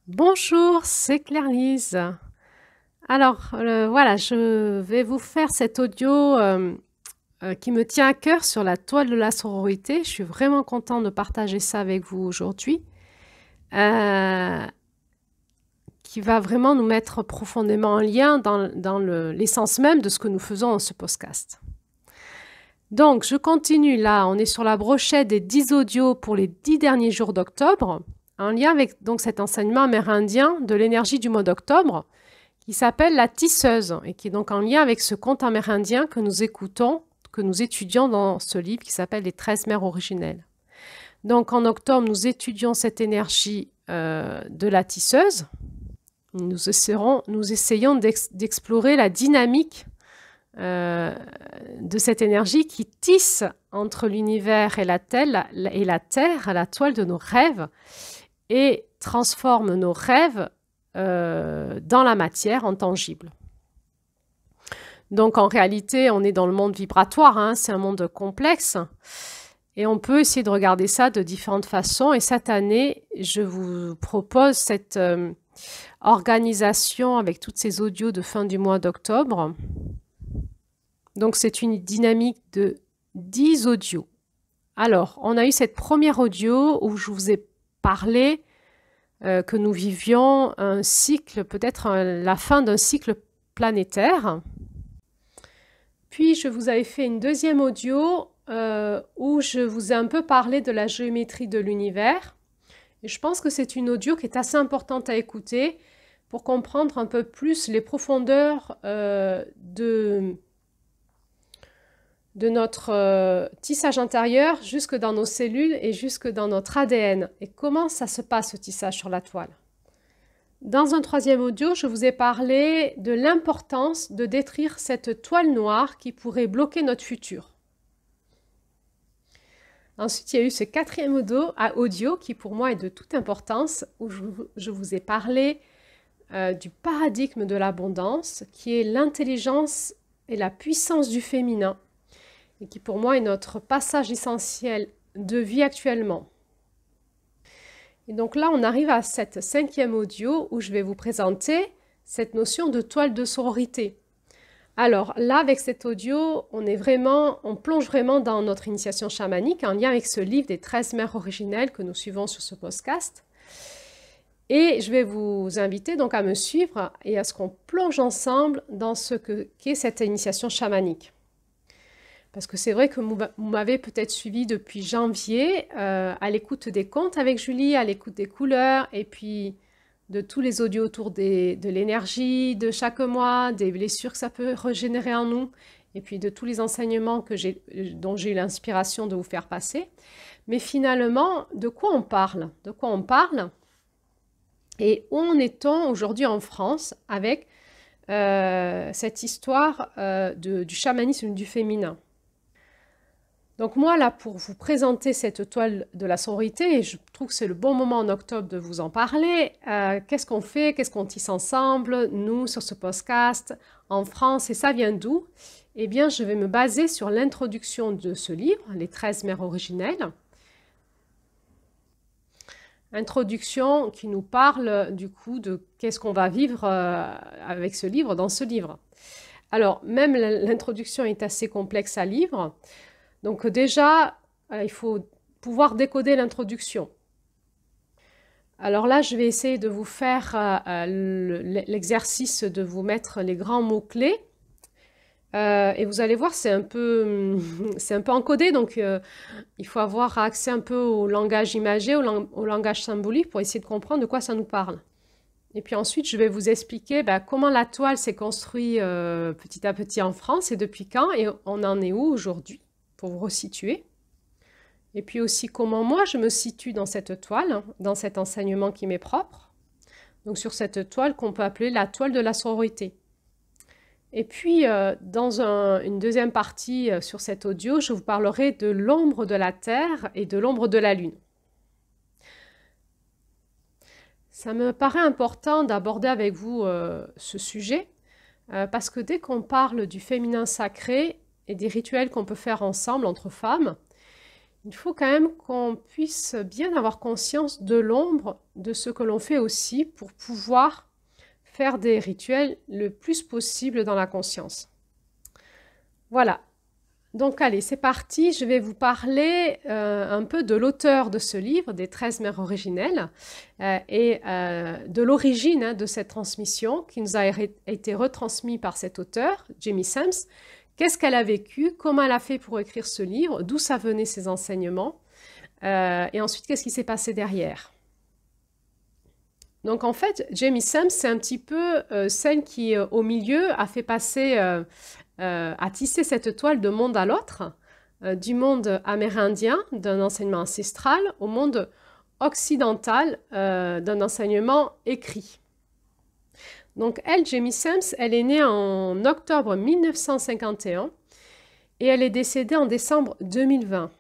Bonjour, c'est Claire-Lise. Alors, voilà, je vais vous faire cet audio qui me tient à cœur sur la toile de la sororité. Je suis vraiment contente de partager ça avec vous aujourd'hui, euh, qui va vraiment nous mettre profondément en lien dans l'essence même de ce que nous faisons dans ce podcast. Donc, je continue là, on est sur la brochette des 10 audios pour les 10 derniers jours d'octobre, en lien avec donc cet enseignement amérindien de l'énergie du mois d'octobre, qui s'appelle La Tisseuse et qui est donc en lien avec ce conte amérindien que nous écoutons, que nous étudions dans ce livre qui s'appelle Les 13 mères originelles. Donc en octobre, nous étudions cette énergie de la tisseuse. Nous essayons d'explorer la dynamique de cette énergie qui tisse entre l'univers et la terre, la toile de nos rêves, et transforme nos rêves dans la matière, en tangible. Donc en réalité, on est dans le monde vibratoire, hein, c'est un monde complexe, et on peut essayer de regarder ça de différentes façons. Et cette année, je vous propose cette organisation avec tous ces audios de fin du mois d'octobre. Donc c'est une dynamique de 10 audios. Alors, on a eu cette première audio où je vous ai parlé que nous vivions un cycle, peut-être la fin d'un cycle planétaire. Puis, je vous avais fait une deuxième audio où je vous ai un peu parlé de la géométrie de l'univers. Et je pense que c'est une audio qui est assez importante à écouter pour comprendre un peu plus les profondeurs de notre tissage intérieur jusque dans nos cellules et jusque dans notre ADN. Et comment ça se passe, ce tissage sur la toile. Dans un troisième audio, je vous ai parlé de l'importance de détruire cette toile noire qui pourrait bloquer notre futur. Ensuite, il y a eu ce quatrième audio qui pour moi est de toute importance, où je vous ai parlé du paradigme de l'abondance, qui est l'intelligence et la puissance du féminin, et qui pour moi est notre passage essentiel de vie actuellement. Et donc là, on arrive à cette cinquième audio où je vais vous présenter cette notion de toile de sororité. Alors là, avec cet audio, on plonge vraiment dans notre initiation chamanique en lien avec ce livre des 13 mères originelles que nous suivons sur ce podcast. Et je vais vous inviter donc à me suivre et à ce qu'on plonge ensemble dans ce qu'est cette initiation chamanique. Parce que c'est vrai que vous m'avez peut-être suivi depuis janvier à l'écoute des contes avec Julie, à l'écoute des couleurs, et puis de tous les audios autour de l'énergie de chaque mois, des blessures que ça peut régénérer en nous, et puis de tous les enseignements dont j'ai eu l'inspiration de vous faire passer. Mais finalement, de quoi on parle? De quoi on parle? Et où en est-on aujourd'hui en France avec cette histoire du chamanisme du féminin? Donc moi, là, pour vous présenter cette toile de la sororité, et je trouve que c'est le bon moment en octobre de vous en parler, qu'est-ce qu'on fait, qu'est-ce qu'on tisse ensemble, nous, sur ce podcast, en France, et ça vient d'où? Eh bien, je vais me baser sur l'introduction de ce livre, Les 13 mères originelles. Introduction qui nous parle, du coup, de qu'est-ce qu'on va vivre avec ce livre, dans ce livre. Alors, même l'introduction est assez complexe à lire. Donc déjà, il faut pouvoir décoder l'introduction. Alors là, je vais essayer de vous faire l'exercice de vous mettre les grands mots-clés. Et vous allez voir, c'est un peu encodé, donc il faut avoir accès un peu au langage imagé, au langage symbolique pour essayer de comprendre de quoi ça nous parle. Et puis ensuite, je vais vous expliquer comment la toile s'est construite petit à petit en France et depuis quand, et on en est où aujourd'hui, pour vous resituer. Et puis aussi comment moi je me situe dans cette toile, dans cet enseignement qui m'est propre. Donc sur cette toile qu'on peut appeler la toile de la sororité. Et puis dans une deuxième partie sur cet audio, je vous parlerai de l'ombre de la Terre et de l'ombre de la Lune. Ça me paraît important d'aborder avec vous ce sujet parce que dès qu'on parle du féminin sacré et des rituels qu'on peut faire ensemble entre femmes, il faut quand même qu'on puisse bien avoir conscience de l'ombre de ce que l'on fait aussi pour pouvoir faire des rituels le plus possible dans la conscience. Voilà. Donc allez, c'est parti, je vais vous parler un peu de l'auteur de ce livre, des 13 mères originelles, et de l'origine de cette transmission qui nous a été retransmise par cet auteur, Jamie Sams. Qu'est-ce qu'elle a vécu, comment elle a fait pour écrire ce livre, d'où ça venait ses enseignements, et ensuite qu'est-ce qui s'est passé derrière. Donc en fait, Jamie Sams, c'est un petit peu celle qui, au milieu, a fait passer... à tisser cette toile d'un monde à l'autre, du monde amérindien, d'un enseignement ancestral, au monde occidental, d'un enseignement écrit. Donc elle, Jamie Sams, elle est née en octobre 1951 et elle est décédée en décembre 2020.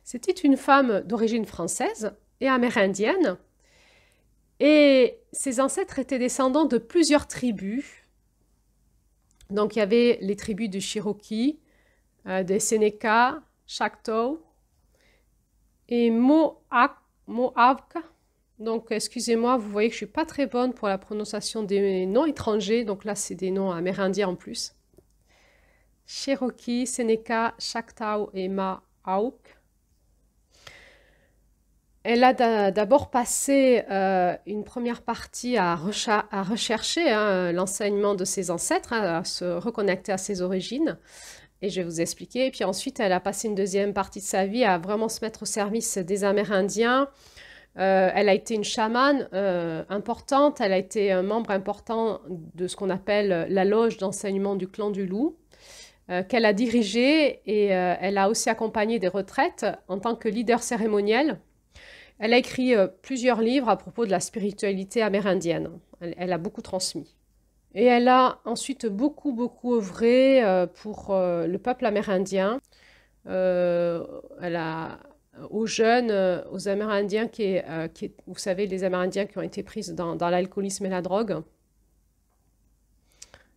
C'était une femme d'origine française et amérindienne, et ses ancêtres étaient descendants de plusieurs tribus. Donc, il y avait les tribus du Cherokee, des Seneca, Choctaw et Mohawk. Donc, excusez-moi, vous voyez que je ne suis pas très bonne pour la prononciation des noms étrangers. Donc là, c'est des noms amérindiens en plus. Cherokee, Seneca, Choctaw et Mohawk. Elle a d'abord passé une première partie à rechercher l'enseignement de ses ancêtres, à se reconnecter à ses origines, et je vais vous expliquer. Et puis ensuite, elle a passé une deuxième partie de sa vie à vraiment se mettre au service des Amérindiens. Elle a été une chamane importante, elle a été un membre important de ce qu'on appelle la loge d'enseignement du clan du loup, qu'elle a dirigée, et elle a aussi accompagné des retraites en tant que leader cérémoniel. Elle a écrit plusieurs livres à propos de la spiritualité amérindienne. Elle a beaucoup transmis. Et elle a ensuite beaucoup œuvré pour le peuple amérindien. Elle a aux jeunes, aux Amérindiens, vous savez, les Amérindiens qui ont été pris dans l'alcoolisme et la drogue.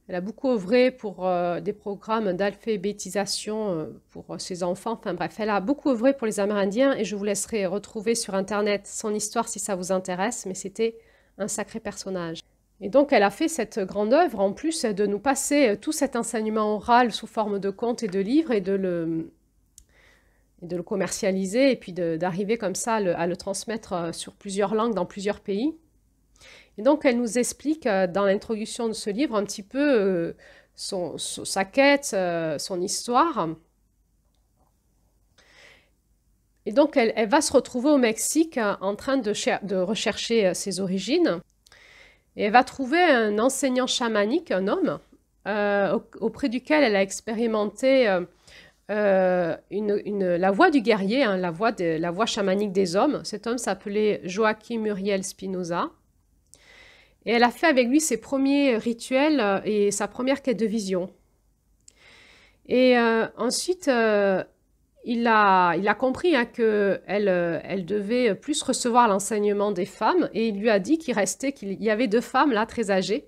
Elle a beaucoup œuvré pour des programmes d'alphabétisation pour ses enfants. Enfin bref, elle a beaucoup œuvré pour les Amérindiens et je vous laisserai retrouver sur Internet son histoire si ça vous intéresse, mais c'était un sacré personnage. Et donc elle a fait cette grande œuvre, en plus de nous passer tout cet enseignement oral sous forme de contes et de livres et de le commercialiser et puis d'arriver comme ça à le transmettre sur plusieurs langues dans plusieurs pays. Et donc, elle nous explique dans l'introduction de ce livre un petit peu sa quête, son histoire. Et donc, elle va se retrouver au Mexique en train de rechercher ses origines. Et elle va trouver un enseignant chamanique, un homme, auprès duquel elle a expérimenté la voix du guerrier, la voix chamanique des hommes. Cet homme s'appelait Joaquim Muriel Spinoza. Et elle a fait avec lui ses premiers rituels et sa première quête de vision. Et ensuite, il a compris qu'elle devait plus recevoir l'enseignement des femmes. Et il lui a dit qu'il y avait 2 femmes, là, très âgées,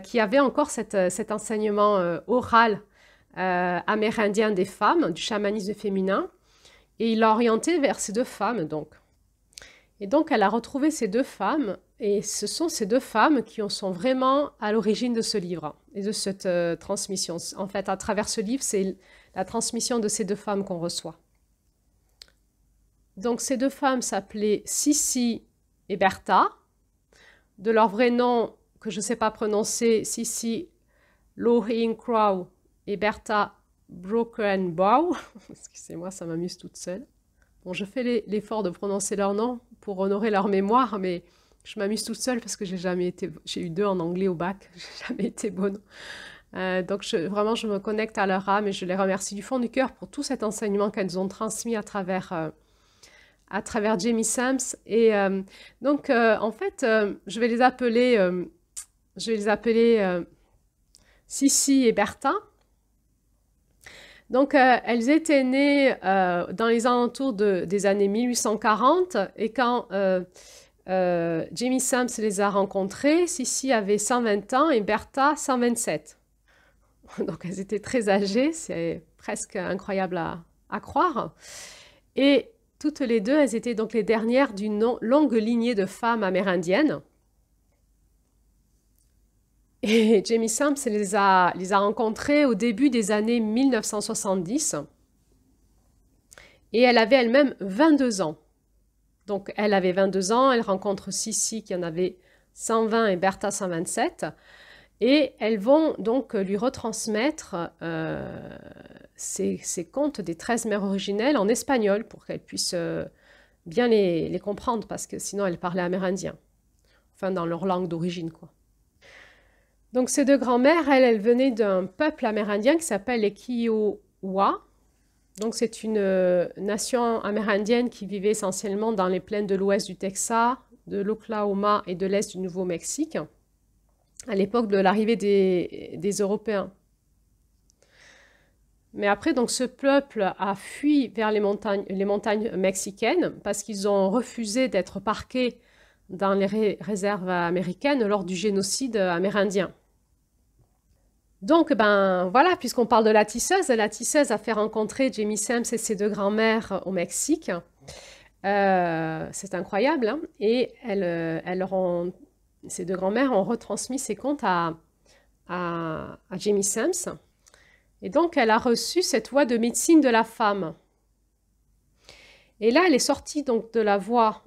qui avaient encore cet enseignement oral amérindien des femmes, du chamanisme féminin. Et il l'a orienté vers ces 2 femmes, donc. Et donc, elle a retrouvé ces 2 femmes, et ce sont ces 2 femmes qui sont vraiment à l'origine de ce livre et de cette transmission. En fait, à travers ce livre, c'est la transmission de ces 2 femmes qu'on reçoit. Donc, ces 2 femmes s'appelaient Sissi et Bertha, de leur vrai nom que je ne sais pas prononcer, Sissi Lohing Crow et Bertha Broken Bow. Excusez-moi, ça m'amuse toute seule. Bon, je fais l'effort de prononcer leur nom pour honorer leur mémoire, mais je m'amuse toute seule parce que j'ai eu 2 en anglais au bac, j'ai jamais été bonne. Donc vraiment, je me connecte à leur âme et je les remercie du fond du cœur pour tout cet enseignement qu'elles ont transmis à travers Jamie Sams. Et donc, en fait, je vais les appeler Sissi et Bertha. Donc, elles étaient nées dans les alentours des années 1840 et quand Jamie Sams les a rencontrées, Sissi avait 120 ans et Bertha 127. Donc, elles étaient très âgées, c'est presque incroyable à à croire. Et toutes les deux, elles étaient donc les dernières d'une longue lignée de femmes amérindiennes. Et Jamie Sams les a rencontrées au début des années 1970. Et elle avait elle-même 22 ans. Donc elle avait 22 ans, elle rencontre Sissi qui en avait 120 et Bertha 127. Et elles vont donc lui retransmettre ces contes des 13 mères originelles en espagnol pour qu'elle puisse bien les comprendre parce que sinon elles parlaient amérindien. Enfin dans leur langue d'origine quoi. Donc ces deux grand-mères, elles venaient d'un peuple amérindien qui s'appelle les Kiowa. Donc c'est une nation amérindienne qui vivait essentiellement dans les plaines de l'ouest du Texas, de l'Oklahoma et de l'est du Nouveau-Mexique, à l'époque de l'arrivée des Européens. Mais après, donc, ce peuple a fui vers les montagnes mexicaines parce qu'ils ont refusé d'être parqués dans les réserves américaines lors du génocide amérindien. Donc, ben voilà, puisqu'on parle de la tisseuse a fait rencontrer Jamie Sams et ses deux grand-mères au Mexique. C'est incroyable, hein? Et ces deux grand-mères ont retransmis ces contes à Jamie Sams. Et donc, elle a reçu cette voie de médecine de la femme. Et là, elle est sortie donc de la voie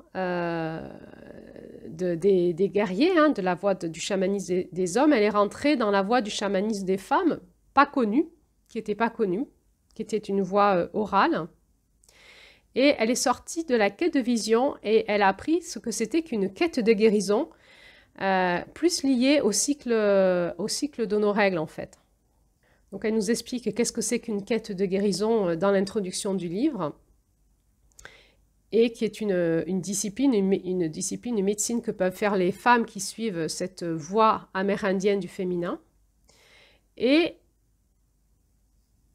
des guerriers, hein, de la voie du chamanisme des hommes. Elle est rentrée dans la voie du chamanisme des femmes, qui n'était pas connue, qui était une voie orale. Et elle est sortie de la quête de vision et elle a appris ce que c'était qu'une quête de guérison, plus liée au cycle de nos règles en fait. Donc elle nous explique qu'est-ce que c'est qu'une quête de guérison dans l'introduction du livre et qui est une discipline, une médecine que peuvent faire les femmes qui suivent cette voie amérindienne du féminin. Et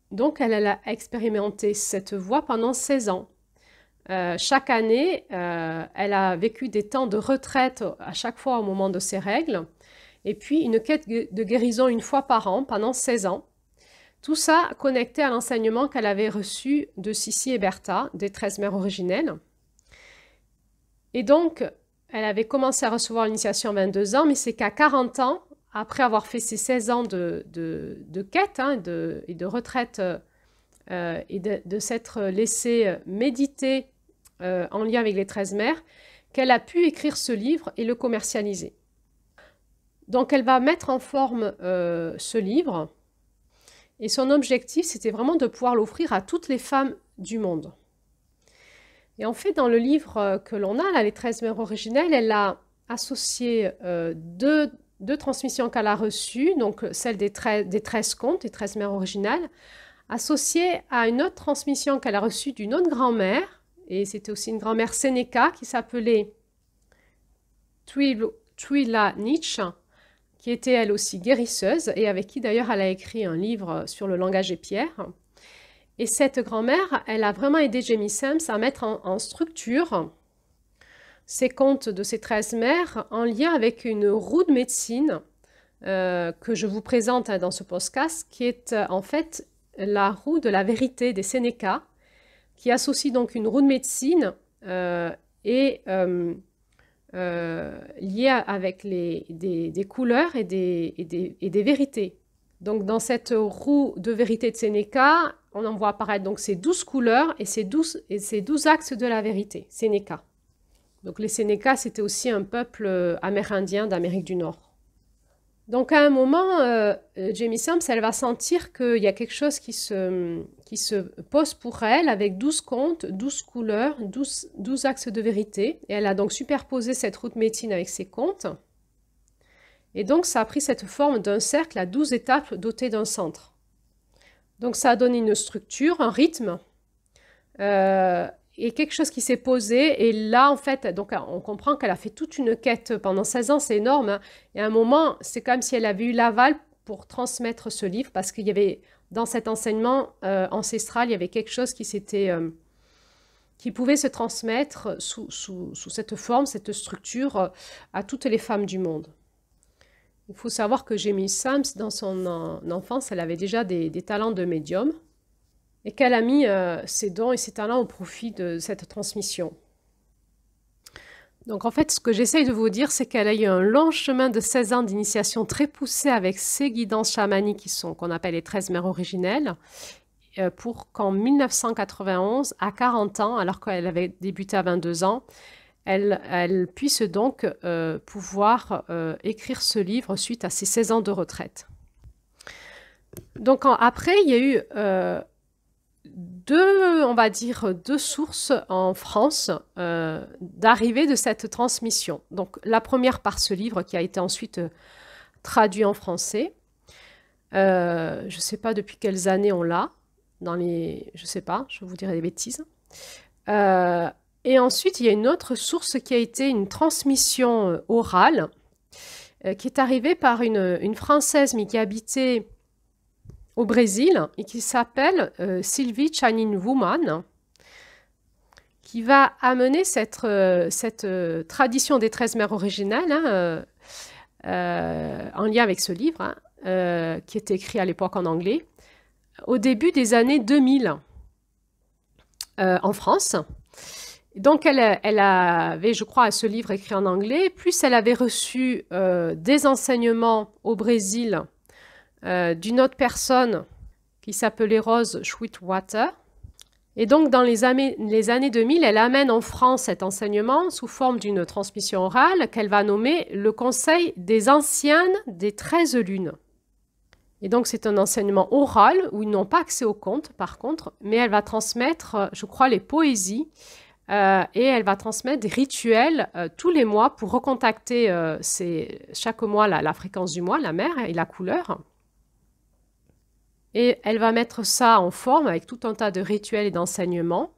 donc elle a expérimenté cette voie pendant 16 ans. Chaque année, elle a vécu des temps de retraite à chaque fois au moment de ses règles et puis une quête de guérison une fois par an pendant 16 ans. Tout ça connecté à l'enseignement qu'elle avait reçu de Sissi et Bertha, des 13 mères originelles. Et donc, elle avait commencé à recevoir l'initiation à 22 ans, mais c'est qu'à 40 ans, après avoir fait ces 16 ans de quête hein, et de retraite et de s'être laissée méditer en lien avec les 13 mères, qu'elle a pu écrire ce livre et le commercialiser. Donc, elle va mettre en forme ce livre. Et son objectif, c'était vraiment de pouvoir l'offrir à toutes les femmes du monde. Et en fait, dans le livre que l'on a, là, les 13 mères originelles, elle a associé deux transmissions qu'elle a reçues, donc celle des 13 contes, des 13 mères originales, associée à une autre transmission qu'elle a reçue d'une autre grand-mère, et c'était aussi une grand-mère Sénéca qui s'appelait Twila Nietzsche, qui était elle aussi guérisseuse et avec qui d'ailleurs elle a écrit un livre sur le langage des pierres. Et cette grand-mère, elle a vraiment aidé Jamie Sams à mettre en structure ces contes de ces 13 mères en lien avec une roue de médecine que je vous présente dans ce podcast, qui est en fait la roue de la vérité des Sénéca, qui associe donc une roue de médecine liée avec des couleurs et des vérités. Donc dans cette roue de vérité de Sénéca, on en voit apparaître donc ces 12 couleurs et ces 12 axes de la vérité, Sénéca. Donc les Sénéca, c'était aussi un peuple amérindien d'Amérique du Nord. Donc à un moment, Jamie Sams, elle va sentir qu'il y a quelque chose qui se pose pour elle avec 12 contes, 12 couleurs, 12 axes de vérité. Et elle a donc superposé cette roue de médecine avec ses contes. Et donc ça a pris cette forme d'un cercle à 12 étapes dotées d'un centre. Donc ça a donné une structure, un rythme, et quelque chose qui s'est posé. Et là, en fait, donc on comprend qu'elle a fait toute une quête pendant 16 ans, c'est énorme. Hein. Et à un moment, c'est comme si elle avait eu l'aval pour transmettre ce livre, parce qu'il y avait, dans cet enseignement ancestral, il y avait quelque chose qui pouvait se transmettre sous cette forme, cette structure, à toutes les femmes du monde. Il faut savoir que Jamie Sams, dans son enfance, elle avait déjà des talents de médium. et qu'elle a mis ses dons et ses talents au profit de cette transmission. Donc en fait, ce que j'essaye de vous dire, c'est qu'elle a eu un long chemin de 16 ans d'initiation très poussé avec ses guidances chamaniques qu'on appelle les 13 mères originelles, pour qu'en 1991, à 40 ans, alors qu'elle avait débuté à 22 ans, elle puisse donc pouvoir écrire ce livre suite à ses 16 ans de retraite. Donc après, il y a eu on va dire, deux sources en France d'arrivée de cette transmission. Donc la première par ce livre qui a été ensuite traduit en français. Je ne sais pas depuis quelles années on l'a. Je ne sais pas, je vous dirai des bêtises. Et ensuite, il y a une autre source qui a été une transmission orale qui est arrivée par une Française mais qui habitait au Brésil et qui s'appelle Sylvie Chanin Woman, qui va amener cette tradition des 13 mères originales en lien avec ce livre qui était écrit à l'époque en anglais au début des années 2000 en France. Donc elle avait, je crois, ce livre écrit en anglais, plus elle avait reçu des enseignements au Brésil d'une autre personne qui s'appelait Rose Sweetwater. Et donc, dans les années 2000, elle amène en France cet enseignement sous forme d'une transmission orale qu'elle va nommer le Conseil des anciennes des 13 lunes. Et donc, c'est un enseignement oral où ils n'ont pas accès au conte, par contre, mais elle va transmettre, je crois, les poésies et elle va transmettre des rituels tous les mois pour recontacter chaque mois la fréquence du mois, la mer et la couleur. Et elle va mettre ça en forme avec tout un tas de rituels et d'enseignements.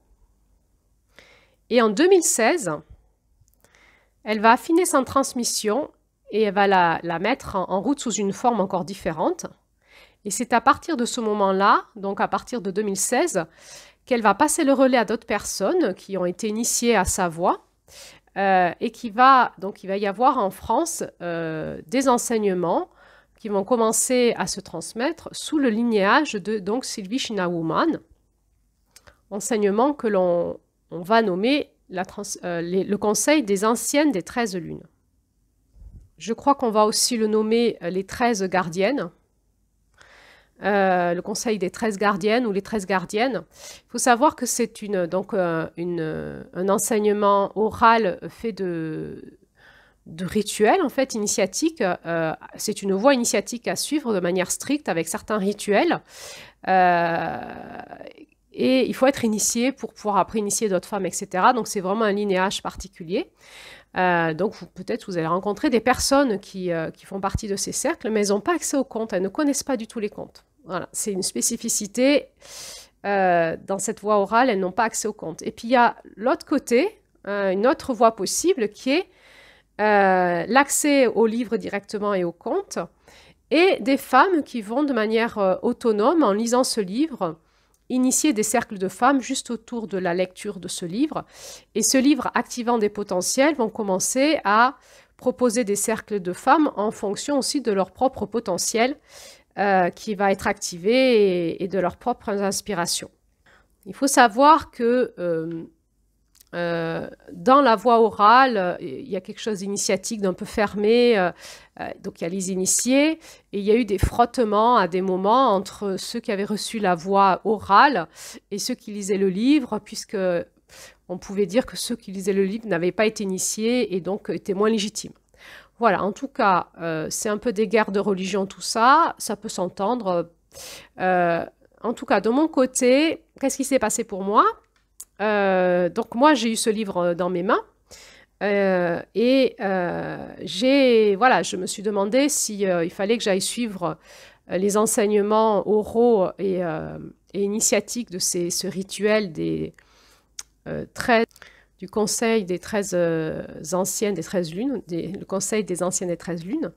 Et en 2016, elle va affiner sa transmission et elle va la mettre en route sous une forme encore différente. Et c'est à partir de ce moment-là, donc à partir de 2016, qu'elle va passer le relais à d'autres personnes qui ont été initiées à sa voix. Et il va y avoir en France des enseignements qui vont commencer à se transmettre sous le lignage de donc Sylvie Chanin Woman, enseignement que l'on va nommer le Conseil des anciennes des 13 lunes. Je crois qu'on va aussi le nommer les 13 gardiennes, le Conseil des 13 gardiennes ou les 13 gardiennes. Il faut savoir que c'est un enseignement oral fait de rituels en fait initiatiques. C'est une voie initiatique à suivre de manière stricte avec certains rituels et il faut être initié pour pouvoir après initier d'autres femmes, etc. Donc c'est vraiment un linéage particulier. Donc peut-être vous allez rencontrer des personnes qui font partie de ces cercles, mais elles n'ont pas accès aux contes, elles ne connaissent pas du tout les contes. Voilà, c'est une spécificité dans cette voie orale, elles n'ont pas accès aux contes. Et puis il y a l'autre côté, une autre voie possible qui est l'accès aux livres directement et aux contes, et des femmes qui vont de manière autonome, en lisant ce livre, initier des cercles de femmes juste autour de la lecture de ce livre. Et ce livre, activant des potentiels, vont commencer à proposer des cercles de femmes en fonction aussi de leur propre potentiel qui va être activé et de leurs propres inspirations. Il faut savoir que dans la voie orale, il y a quelque chose d'initiatique, d'un peu fermé, donc il y a les initiés, et il y a eu des frottements à des moments entre ceux qui avaient reçu la voie orale et ceux qui lisaient le livre, puisque on pouvait dire que ceux qui lisaient le livre n'avaient pas été initiés et donc étaient moins légitimes. Voilà, en tout cas, c'est un peu des guerres de religion tout ça, ça peut s'entendre. En tout cas, de mon côté, qu'est-ce qui s'est passé pour moi ? Donc moi j'ai eu ce livre dans mes mains voilà, je me suis demandé si il fallait que j'aille suivre les enseignements oraux et initiatiques de ce rituel du Conseil des 13 anciennes des 13 lunes, le Conseil des anciennes des 13 lunes.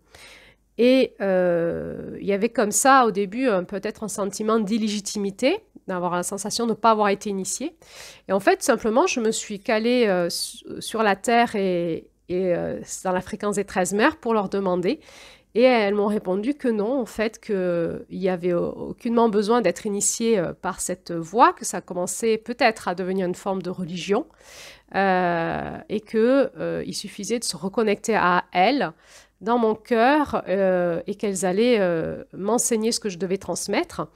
Et il y avait comme ça au début peut-être un sentiment d'illégitimité, d'avoir la sensation de ne pas avoir été initiée. Et en fait, simplement, je me suis calée sur la Terre et dans la fréquence des 13 mères pour leur demander. Et elles m'ont répondu que non, en fait, qu'il n'y avait aucunement besoin d'être initié par cette voie, que ça commençait peut-être à devenir une forme de religion, et qu'il suffisait de se reconnecter à elles, dans mon cœur, et qu'elles allaient m'enseigner ce que je devais transmettre.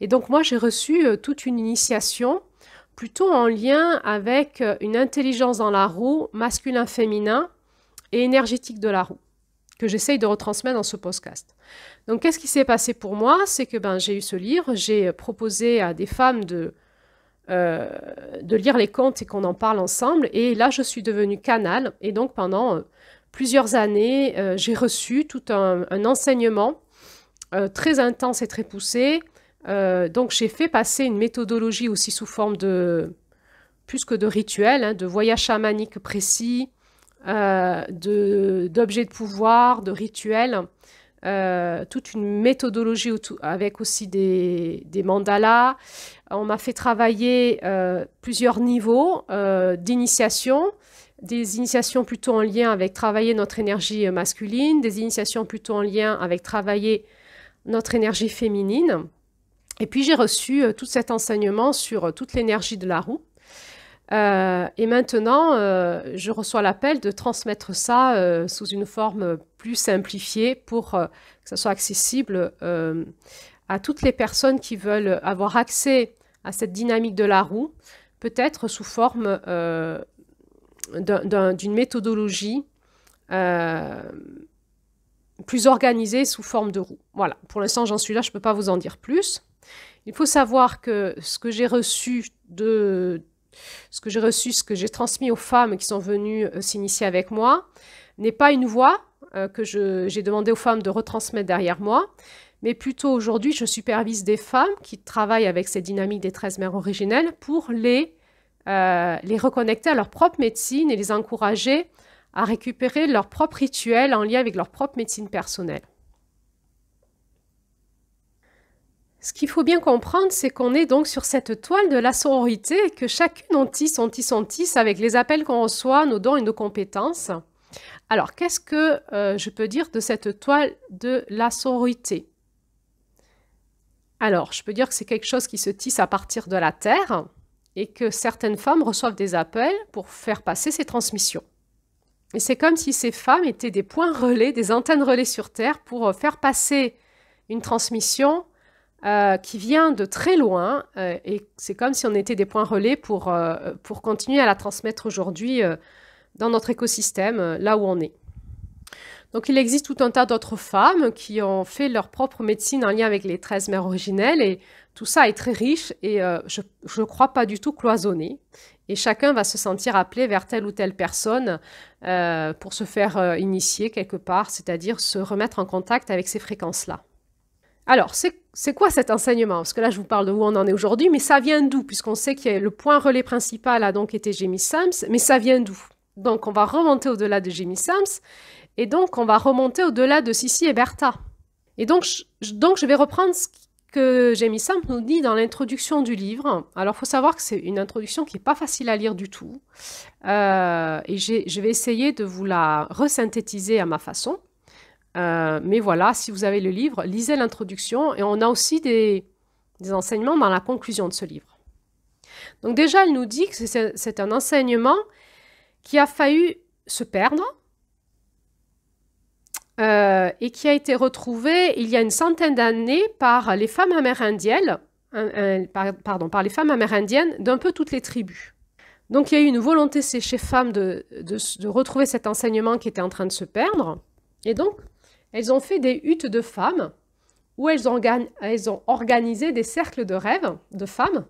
Et donc moi, j'ai reçu toute une initiation, plutôt en lien avec une intelligence dans la roue, masculin-féminin, et énergétique de la roue, que j'essaye de retransmettre dans ce podcast. Donc, qu'est-ce qui s'est passé pour moi? C'est que j'ai eu ce livre, j'ai proposé à des femmes de lire les contes et qu'on en parle ensemble. Et là, je suis devenue canal. Et donc, pendant plusieurs années, j'ai reçu tout un enseignement très intense et très poussé. Donc, j'ai fait passer une méthodologie aussi sous forme de, plus que de rituel, hein, de voyage chamanique précis, d'objets de pouvoir, de rituels, toute une méthodologie avec aussi des mandalas. On m'a fait travailler plusieurs niveaux d'initiation, des initiations plutôt en lien avec travailler notre énergie masculine, des initiations plutôt en lien avec travailler notre énergie féminine. Et puis j'ai reçu tout cet enseignement sur toute l'énergie de la roue. Et maintenant, je reçois l'appel de transmettre ça sous une forme plus simplifiée pour que ça soit accessible à toutes les personnes qui veulent avoir accès à cette dynamique de la roue, peut-être sous forme d'une méthodologie plus organisée sous forme de roue. Voilà, pour l'instant j'en suis là, je ne peux pas vous en dire plus. Il faut savoir que ce que j'ai reçu, ce que j'ai transmis aux femmes qui sont venues s'initier avec moi, n'est pas une voie que j'ai demandé aux femmes de retransmettre derrière moi, mais plutôt aujourd'hui, je supervise des femmes qui travaillent avec ces dynamiques des 13 mères originelles pour les reconnecter à leur propre médecine et les encourager à récupérer leur propre rituel en lien avec leur propre médecine personnelle. Ce qu'il faut bien comprendre, c'est qu'on est donc sur cette toile de la sororité et que chacune on tisse avec les appels qu'on reçoit, nos dons et nos compétences. Alors, qu'est-ce que je peux dire de cette toile de la sororité? Alors, je peux dire que c'est quelque chose qui se tisse à partir de la Terre et que certaines femmes reçoivent des appels pour faire passer ces transmissions. Et c'est comme si ces femmes étaient des points relais, des antennes relais sur Terre pour faire passer une transmission qui vient de très loin, et c'est comme si on était des points relais pour continuer à la transmettre aujourd'hui dans notre écosystème, là où on est. Donc il existe tout un tas d'autres femmes qui ont fait leur propre médecine en lien avec les 13 mères originelles, et tout ça est très riche et je ne crois pas du tout cloisonné. Et chacun va se sentir appelé vers telle ou telle personne pour se faire initier quelque part, c'est-à-dire se remettre en contact avec ces fréquences-là. Alors, c'est quoi cet enseignement? Parce que là, je vous parle de où on en est aujourd'hui, mais ça vient d'où? Puisqu'on sait que le point relais principal a donc été Jamie Sams, mais ça vient d'où? Donc, on va remonter au-delà de Jamie Sams, et donc on va remonter au-delà de Sissi et Bertha. Et donc, je vais reprendre ce que Jamie Sams nous dit dans l'introduction du livre. Alors, il faut savoir que c'est une introduction qui n'est pas facile à lire du tout, et je vais essayer de vous la resynthétiser à ma façon. Mais voilà, si vous avez le livre, lisez l'introduction et on a aussi des enseignements dans la conclusion de ce livre. Donc déjà, elle nous dit que c'est un enseignement qui a failli se perdre et qui a été retrouvé il y a une centaine d'années par les femmes amérindiennes, par les femmes amérindiennes d'un peu toutes les tribus. Donc il y a eu une volonté chez femmes de retrouver cet enseignement qui était en train de se perdre, et donc elles ont fait des huttes de femmes où elles ont organisé des cercles de rêve de femmes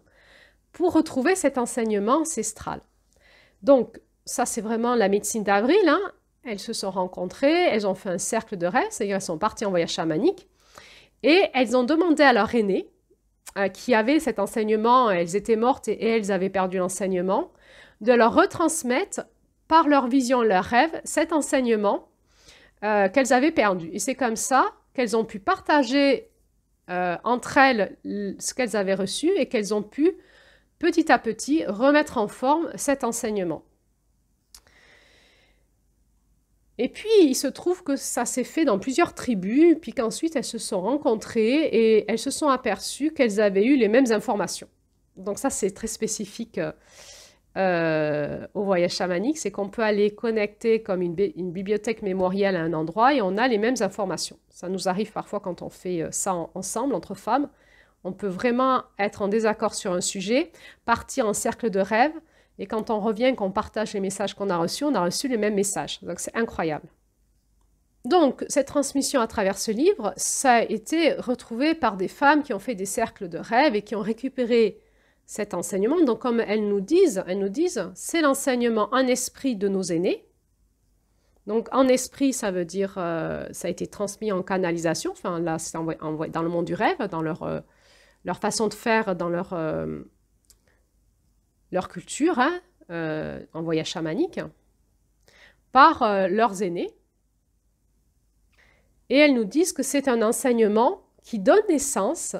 pour retrouver cet enseignement ancestral. Donc, ça, c'est vraiment la médecine d'avril. Hein. Elles se sont rencontrées, elles ont fait un cercle de rêve, c'est-à-dire elles sont parties en voyage chamanique, et elles ont demandé à leur aînée, qui avait cet enseignement, elles étaient mortes et elles avaient perdu l'enseignement, de leur retransmettre par leur vision, leur rêve, cet enseignement qu'elles avaient perdu. Et c'est comme ça qu'elles ont pu partager entre elles ce qu'elles avaient reçu et qu'elles ont pu petit à petit remettre en forme cet enseignement. Et puis, il se trouve que ça s'est fait dans plusieurs tribus, puis qu'ensuite elles se sont rencontrées et elles se sont aperçues qu'elles avaient eu les mêmes informations. Donc ça, c'est très spécifique au voyage chamanique, c'est qu'on peut aller connecter comme une bibliothèque mémorielle à un endroit et on a les mêmes informations. Ça nous arrive parfois quand on fait ça ensemble, entre femmes. On peut vraiment être en désaccord sur un sujet, partir en cercle de rêve, et quand on revient, qu'on partage les messages qu'on a reçus, on a reçu les mêmes messages. Donc c'est incroyable. Donc cette transmission à travers ce livre, ça a été retrouvé par des femmes qui ont fait des cercles de rêve et qui ont récupéré cet enseignement. Donc comme elles nous disent, c'est l'enseignement en esprit de nos aînés. Donc en esprit, ça veut dire, ça a été transmis en canalisation, enfin là c'est dans le monde du rêve, dans leur façon de faire, dans leur culture, hein, en voyage chamanique, par leurs aînés. Et elles nous disent que c'est un enseignement qui donne naissance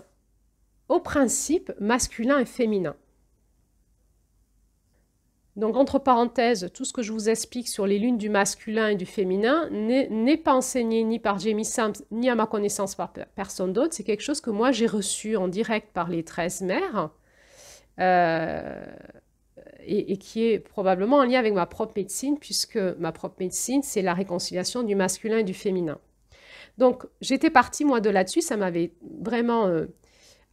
aux principes masculin et féminin. Donc, entre parenthèses, tout ce que je vous explique sur les lunes du masculin et du féminin n'est pas enseigné ni par Jamie Sams, ni à ma connaissance par personne d'autre. C'est quelque chose que moi, j'ai reçu en direct par les 13 mères et qui est probablement en lien avec ma propre médecine, puisque ma propre médecine, c'est la réconciliation du masculin et du féminin. Donc, j'étais partie, moi, de là-dessus. Ça m'avait vraiment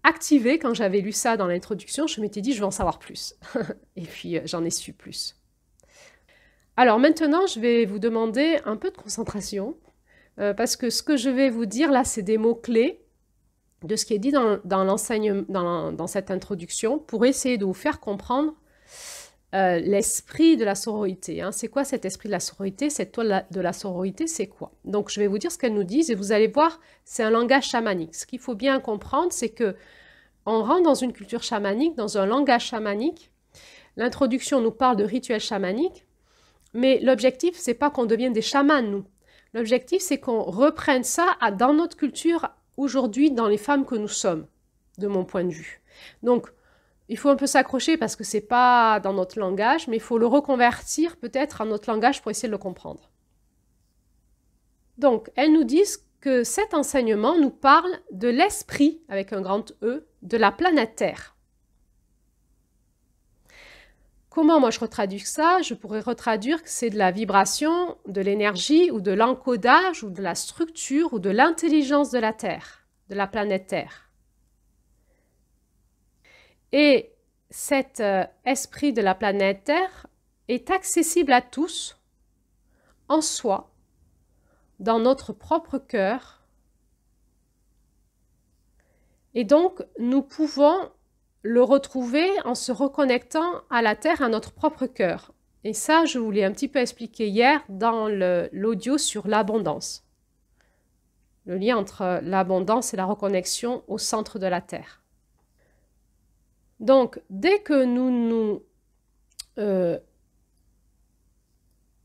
activé quand j'avais lu ça dans l'introduction. Je m'étais dit, je veux en savoir plus. Et puis, j'en ai su plus. Alors, maintenant, je vais vous demander un peu de concentration, parce que ce que je vais vous dire, là, c'est des mots-clés de ce qui est dit dans l'enseignement, dans cette introduction, pour essayer de vous faire comprendre l'esprit de la sororité. Hein. C'est quoi cet esprit de la sororité? Cette toile de la sororité, c'est quoi? Donc, je vais vous dire ce qu'elles nous disent et vous allez voir, c'est un langage chamanique. Ce qu'il faut bien comprendre, c'est que on rentre dans une culture chamanique, dans un langage chamanique. L'introduction nous parle de rituels chamaniques, mais l'objectif, c'est pas qu'on devienne des chamans, nous. L'objectif, c'est qu'on reprenne ça dans notre culture aujourd'hui, dans les femmes que nous sommes, de mon point de vue. Donc, il faut un peu s'accrocher parce que c'est pas dans notre langage, mais il faut le reconvertir peut-être à notre langage pour essayer de le comprendre. Donc, elles nous disent que cet enseignement nous parle de l'esprit, avec un grand E, de la planète Terre. Comment moi je retraduis ça? Je pourrais retraduire que c'est de la vibration, de l'énergie ou de l'encodage ou de la structure ou de l'intelligence de la Terre, de la planète Terre. Et cet esprit de la planète Terre est accessible à tous, en soi, dans notre propre cœur. Et donc, nous pouvons le retrouver en se reconnectant à la Terre, à notre propre cœur. Et ça, je vous l'ai un petit peu expliqué hier dans l'audio sur l'abondance. Le lien entre l'abondance et la reconnexion au centre de la Terre. Donc, dès que nous nous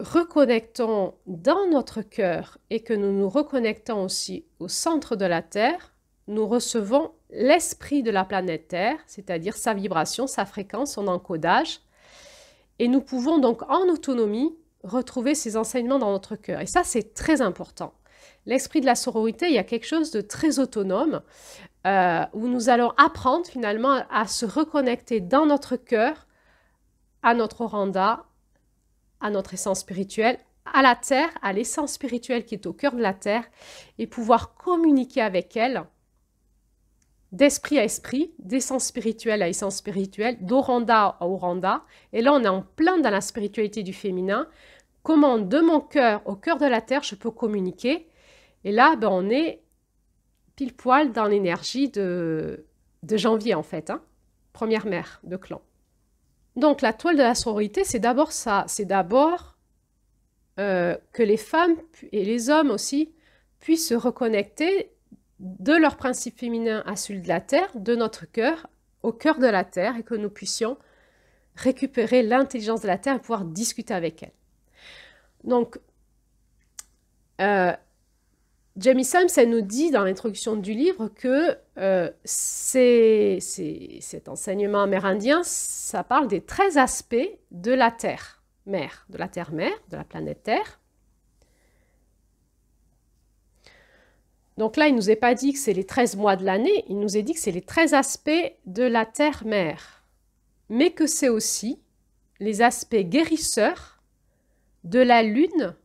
reconnectons dans notre cœur et que nous nous reconnectons aussi au centre de la Terre, nous recevons l'esprit de la planète Terre, c'est-à-dire sa vibration, sa fréquence, son encodage. Et nous pouvons donc en autonomie retrouver ces enseignements dans notre cœur. Et ça, c'est très important. L'esprit de la sororité, il y a quelque chose de très autonome où nous allons apprendre finalement à se reconnecter dans notre cœur, à notre Oranda, à notre essence spirituelle, à la Terre, à l'essence spirituelle qui est au cœur de la Terre, et pouvoir communiquer avec elle d'esprit à esprit, d'essence spirituelle à essence spirituelle, d'Oranda à Oranda. Et là, on est en plein dans la spiritualité du féminin. Comment de mon cœur au cœur de la Terre, je peux communiquer. Et là, ben, on est pile poil dans l'énergie de janvier, en fait. Hein, première mère de clan. Donc, la toile de la sororité, c'est d'abord ça. C'est d'abord que les femmes et les hommes aussi puissent se reconnecter de leur principe féminin à celui de la Terre, de notre cœur, au cœur de la Terre, et que nous puissions récupérer l'intelligence de la Terre et pouvoir discuter avec elle. Donc, Jamie Sams, elle nous dit dans l'introduction du livre que cet enseignement amérindien, ça parle des 13 aspects de la Terre mère, de la Terre mère, de la planète Terre. Donc là, il ne nous est pas dit que c'est les 13 mois de l'année, il nous est dit que c'est les 13 aspects de la Terre-Mère, mais que c'est aussi les aspects guérisseurs de la Lune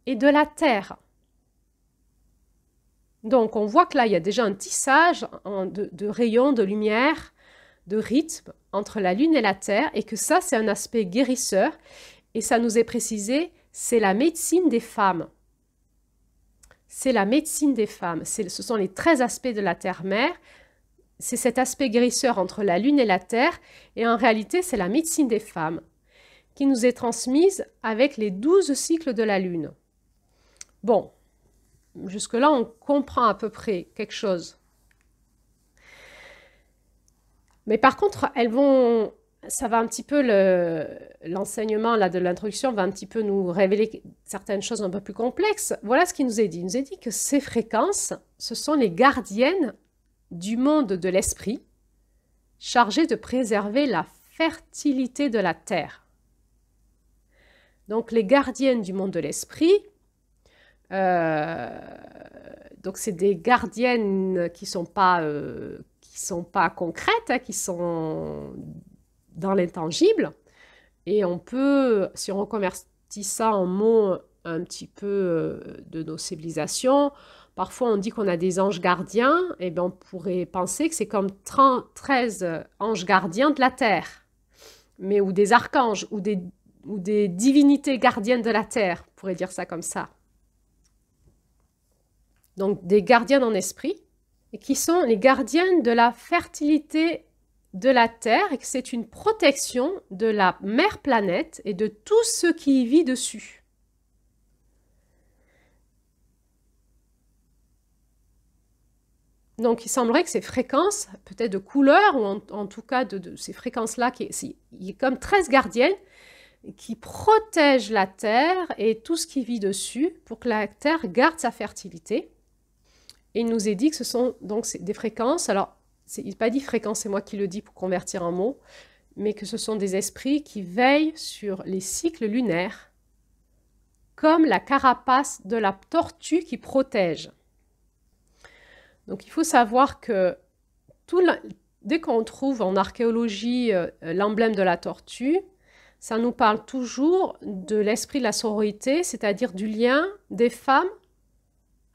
et de la Terre. Donc on voit que là, il y a déjà un tissage de rayons, de lumière, de rythme entre la Lune et la Terre, et que ça, c'est un aspect guérisseur, et ça nous est précisé, c'est la médecine des femmes. C'est la médecine des femmes. Ce sont les 13 aspects de la Terre-Mère. C'est cet aspect guérisseur entre la Lune et la Terre. Et en réalité, c'est la médecine des femmes qui nous est transmise avec les 12 cycles de la Lune. Bon, jusque-là, on comprend à peu près quelque chose. Mais par contre, ça va un petit peu, l'enseignement là, de l'introduction va un petit peu nous révéler certaines choses un peu plus complexes. Voilà ce qu'il nous est dit. Il nous est dit que ces fréquences, ce sont les gardiennes du monde de l'esprit, chargées de préserver la fertilité de la Terre. Donc les gardiennes du monde de l'esprit, donc c'est des gardiennes qui sont pas concrètes, hein, qui sont dans l'intangible, et on peut, si on reconvertit ça en mots un petit peu de nos civilisations, parfois on dit qu'on a des anges gardiens, et bien on pourrait penser que c'est comme 13 anges gardiens de la Terre, mais ou des archanges, ou des divinités gardiennes de la Terre, on pourrait dire ça comme ça. Donc des gardiens en esprit, et qui sont les gardiennes de la fertilité de la Terre, et que c'est une protection de la mère planète et de tout ce qui y vit dessus. Donc il semblerait que ces fréquences, peut-être de couleurs, ou en tout cas de ces fréquences-là, il y a comme 13 gardiennes qui protègent la Terre et tout ce qui vit dessus pour que la Terre garde sa fertilité. Et il nous est dit que ce sont donc des fréquences, alors il n'est pas dit fréquence, c'est moi qui le dis pour convertir en mots, mais que ce sont des esprits qui veillent sur les cycles lunaires, comme la carapace de la tortue qui protège. Donc il faut savoir que dès qu'on trouve en archéologie l'emblème de la tortue, ça nous parle toujours de l'esprit de la sororité, c'est-à-dire du lien des femmes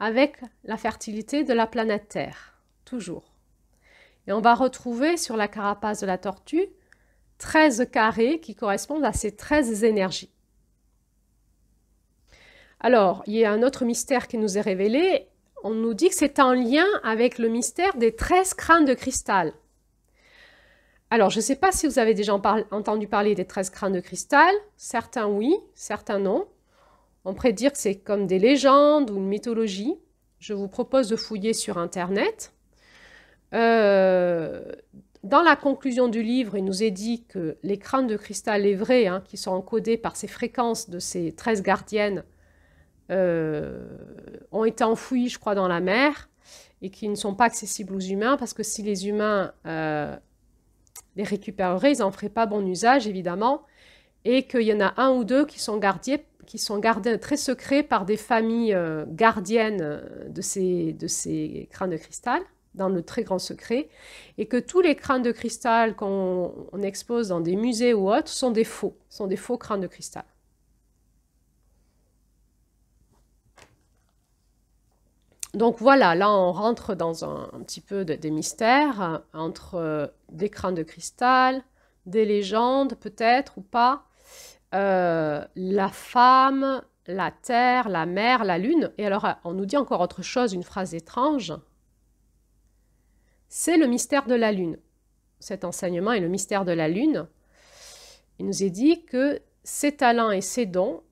avec la fertilité de la planète Terre, toujours. Et on va retrouver sur la carapace de la tortue 13 carrés qui correspondent à ces 13 énergies. Alors, il y a un autre mystère qui nous est révélé. On nous dit que c'est en lien avec le mystère des 13 crânes de cristal. Alors, je ne sais pas si vous avez déjà entendu parler des 13 crânes de cristal. Certains oui, certains non. On pourrait dire que c'est comme des légendes ou une mythologie. Je vous propose de fouiller sur Internet. Dans la conclusion du livre, il nous est dit que les crânes de cristal, les vrais, hein, qui sont encodés par ces fréquences de ces 13 gardiennes, ont été enfouis, je crois, dans la mer et qui ne sont pas accessibles aux humains parce que si les humains les récupéreraient, ils n'en feraient pas bon usage, évidemment, et qu'il y en a un ou deux qui sont gardés très secrets par des familles gardiennes de ces crânes de cristal, dans le très grand secret, et que tous les crânes de cristal qu'on expose dans des musées ou autres sont des faux crânes de cristal. Donc voilà, là on rentre dans un petit peu des mystères entre des crânes de cristal, des légendes peut-être ou pas, la femme, la terre, la mer, la lune. Et alors on nous dit encore autre chose, une phrase étrange. C'est le mystère de la lune. Cet enseignement est le mystère de la lune. Il nous est dit que ces talents et ces dons,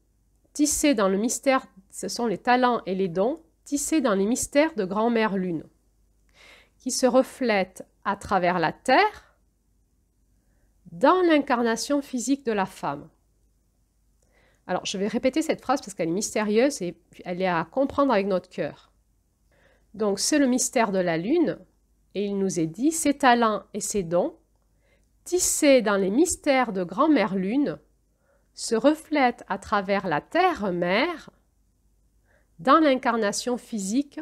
tissés dans le mystère, ce sont les talents et les dons, tissés dans les mystères de grand-mère lune, qui se reflètent à travers la terre, dans l'incarnation physique de la femme. Alors, je vais répéter cette phrase parce qu'elle est mystérieuse et elle est à comprendre avec notre cœur. Donc, c'est le mystère de la lune, et il nous est dit, ses talents et ses dons, tissés dans les mystères de grand-mère lune, se reflètent à travers la terre-mère, dans l'incarnation physique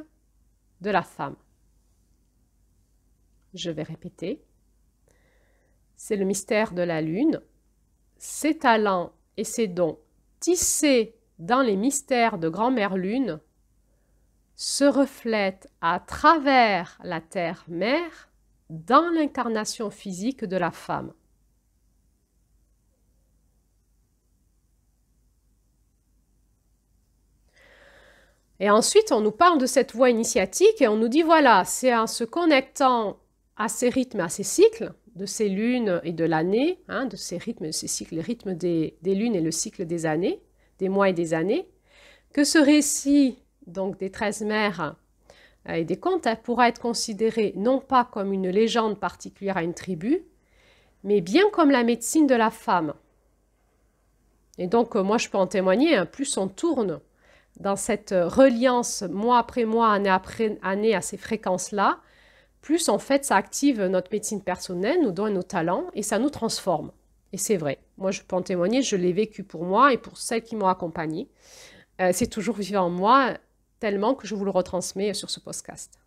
de la femme. Je vais répéter. C'est le mystère de la lune, ses talents et ses dons tissés dans les mystères de grand-mère lune se reflètent à travers la terre-mère dans l'incarnation physique de la femme. Et ensuite, on nous parle de cette voie initiatique et on nous dit, voilà, c'est en se connectant à ces rythmes, à ces cycles, de ces lunes et de l'année, hein, de ces rythmes et de ces cycles, les rythmes des lunes et le cycle des années, des mois et des années, que ce récit donc des 13 mères et des contes pourra être considéré non pas comme une légende particulière à une tribu, mais bien comme la médecine de la femme. Et donc, moi, je peux en témoigner, hein, plus on tourne dans cette reliance mois après mois, année après année à ces fréquences-là, plus en fait ça active notre médecine personnelle, nos dons et nos talents, et ça nous transforme. Et c'est vrai, moi je peux en témoigner, je l'ai vécu pour moi et pour celles qui m'ont accompagnée. C'est toujours vivant en moi, tellement que je vous le retransmets sur ce podcast.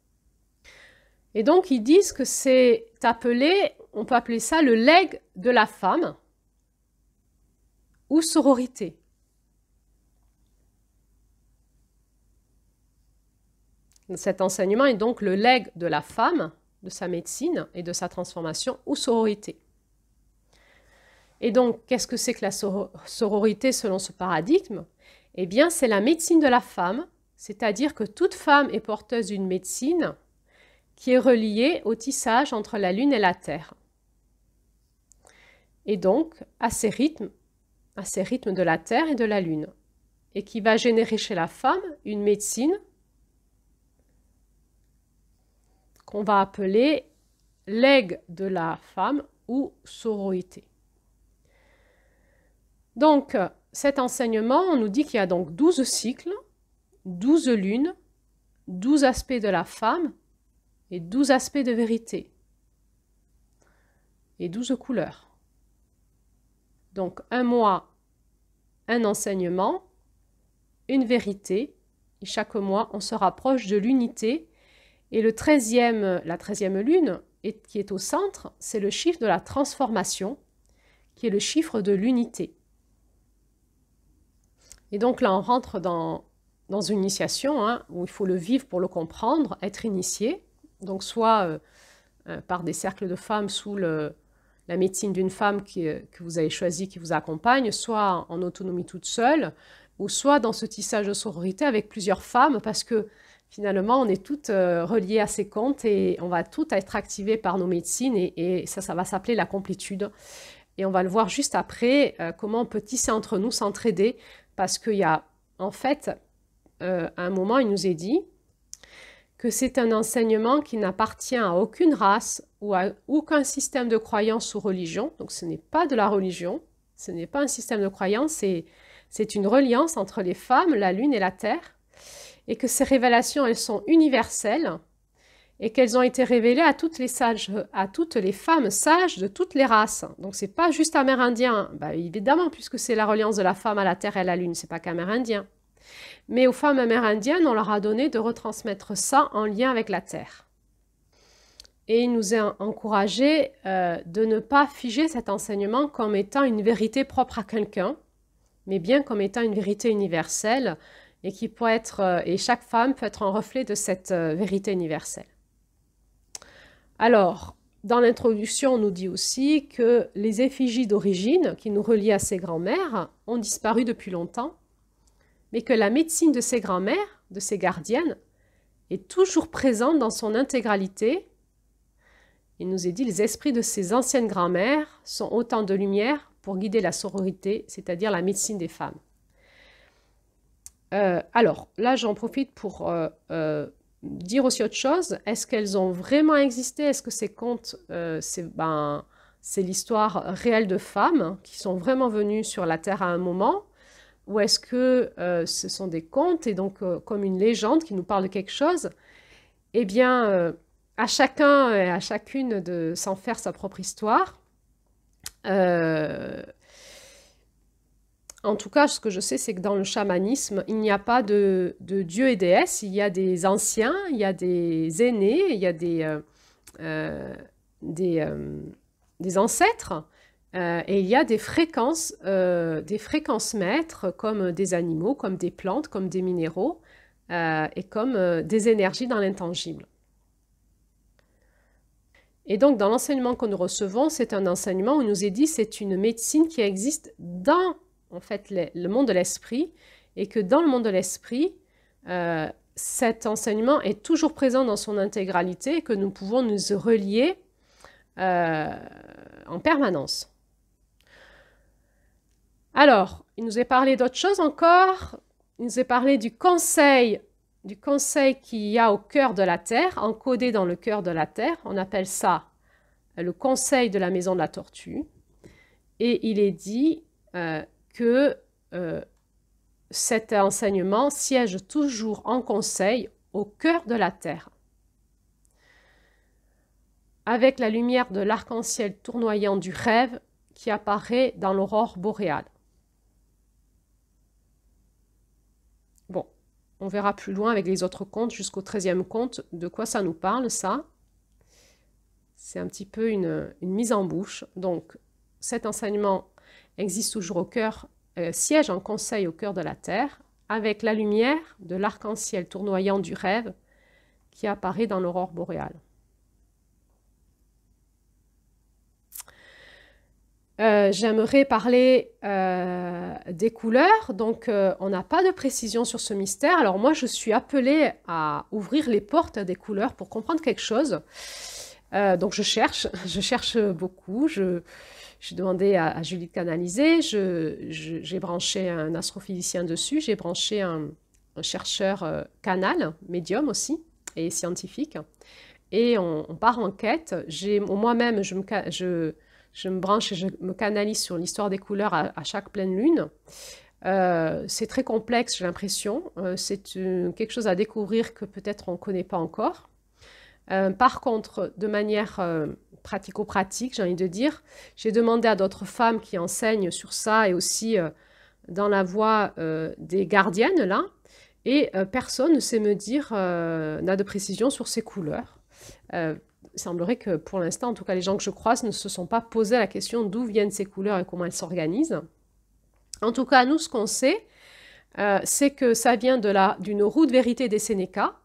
Et donc ils disent que c'est appelé, on peut appeler ça le legs de la femme, ou sororité. Cet enseignement est donc le legs de la femme, de sa médecine et de sa transformation, ou sororité. Et donc, qu'est-ce que c'est que la sororité selon ce paradigme? Eh bien, c'est la médecine de la femme, c'est-à-dire que toute femme est porteuse d'une médecine qui est reliée au tissage entre la Lune et la Terre. Et donc, à ces rythmes de la Terre et de la Lune, et qui va générer chez la femme une médecine qu'on va appeler legs de la femme ou sororité. Donc, cet enseignement, on nous dit qu'il y a donc 12 cycles, 12 lunes, 12 aspects de la femme et 12 aspects de vérité et 12 couleurs. Donc, un mois, un enseignement, une vérité, et chaque mois, on se rapproche de l'unité. Et la 13e lune, qui est au centre, c'est le chiffre de la transformation, qui est le chiffre de l'unité. Et donc là, on rentre dans une initiation, hein, où il faut le vivre pour le comprendre, être initié, donc soit par des cercles de femmes sous la médecine d'une femme que vous avez choisie, qui vous accompagne, soit en autonomie toute seule, ou soit dans ce tissage de sororité avec plusieurs femmes, parce que finalement, on est toutes reliées à ces contes et on va toutes être activées par nos médecines et ça va s'appeler la complétude. Et on va le voir juste après, comment on peut tisser entre nous, s'entraider, parce qu'il y a, en fait, à un moment, il nous est dit que c'est un enseignement qui n'appartient à aucune race ou à aucun système de croyance ou religion. Donc ce n'est pas de la religion, ce n'est pas un système de croyance, c'est une reliance entre les femmes, la lune et la terre. Et que ces révélations, elles sont universelles et qu'elles ont été révélées à toutes les femmes sages de toutes les races. Donc, ce n'est pas juste amérindien, évidemment, puisque c'est la reliance de la femme à la terre et à la lune, ce n'est pas qu'amérindien. Mais aux femmes amérindiennes, on leur a donné de retransmettre ça en lien avec la terre. Et il nous est encouragé de ne pas figer cet enseignement comme étant une vérité propre à quelqu'un, mais bien comme étant une vérité universelle, et qui peut être, et chaque femme peut être un reflet de cette vérité universelle. Alors, dans l'introduction, on nous dit aussi que les effigies d'origine qui nous relient à ces grands-mères ont disparu depuis longtemps, mais que la médecine de ces grands-mères, de ces gardiennes, est toujours présente dans son intégralité. Il nous est dit, les esprits de ces anciennes grands-mères sont autant de lumière pour guider la sororité, c'est-à-dire la médecine des femmes. Alors, là, j'en profite pour dire aussi autre chose. Est-ce qu'elles ont vraiment existé? Est-ce que ces contes, c'est l'histoire réelle de femmes qui sont vraiment venues sur la Terre à un moment? Ou est-ce que ce sont des contes et donc comme une légende qui nous parle de quelque chose? Eh bien, à chacun et à chacune de s'en faire sa propre histoire. En tout cas, ce que je sais, c'est que dans le chamanisme, il n'y a pas de dieux et déesses. Il y a des anciens, il y a des aînés, il y a euh, des, euh, des ancêtres, et il y a des fréquences maîtres, comme des animaux, comme des plantes, comme des minéraux, et comme des énergies dans l'intangible. Et donc, dans l'enseignement que nous recevons, c'est un enseignement où il nous est dit c'est une médecine qui existe dans en fait, le monde de l'esprit, et que dans le monde de l'esprit, cet enseignement est toujours présent dans son intégralité et que nous pouvons nous relier en permanence. Alors, il nous est parlé d'autre chose encore. Il nous est parlé du conseil qu'il y a au cœur de la Terre, encodé dans le cœur de la Terre. On appelle ça le conseil de la maison de la tortue. Et il est dit que cet enseignement siège toujours en conseil au cœur de la Terre, avec la lumière de l'arc-en-ciel tournoyant du rêve qui apparaît dans l'aurore boréale. Bon, on verra plus loin avec les autres contes, jusqu'au 13e conte, de quoi ça nous parle, ça. C'est un petit peu une mise en bouche. Donc, cet enseignement existe toujours au cœur, siège en conseil au cœur de la Terre, avec la lumière de l'arc-en-ciel tournoyant du rêve qui apparaît dans l'aurore boréale. J'aimerais parler des couleurs. Donc, on n'a pas de précision sur ce mystère. Alors moi, je suis appelée à ouvrir les portes des couleurs pour comprendre quelque chose. Donc, je cherche beaucoup. J'ai demandé à Julie de canaliser. J'ai branché un astrophysicien dessus. J'ai branché un chercheur canal, médium aussi, et scientifique. Et on part en quête. Moi-même, je me branche et je me canalise sur l'histoire des couleurs à chaque pleine lune. C'est très complexe, j'ai l'impression. C'est quelque chose à découvrir que peut-être on ne connaît pas encore. Par contre, de manière pratico-pratique, j'ai envie de dire, j'ai demandé à d'autres femmes qui enseignent sur ça et aussi dans la voie des gardiennes, là, et personne ne sait me dire, n'a de précision sur ces couleurs. Il semblerait que pour l'instant, en tout cas les gens que je croise ne se sont pas posé la question d'où viennent ces couleurs et comment elles s'organisent. En tout cas, nous, ce qu'on sait, c'est que ça vient d'une roue de vérité des Sénéca,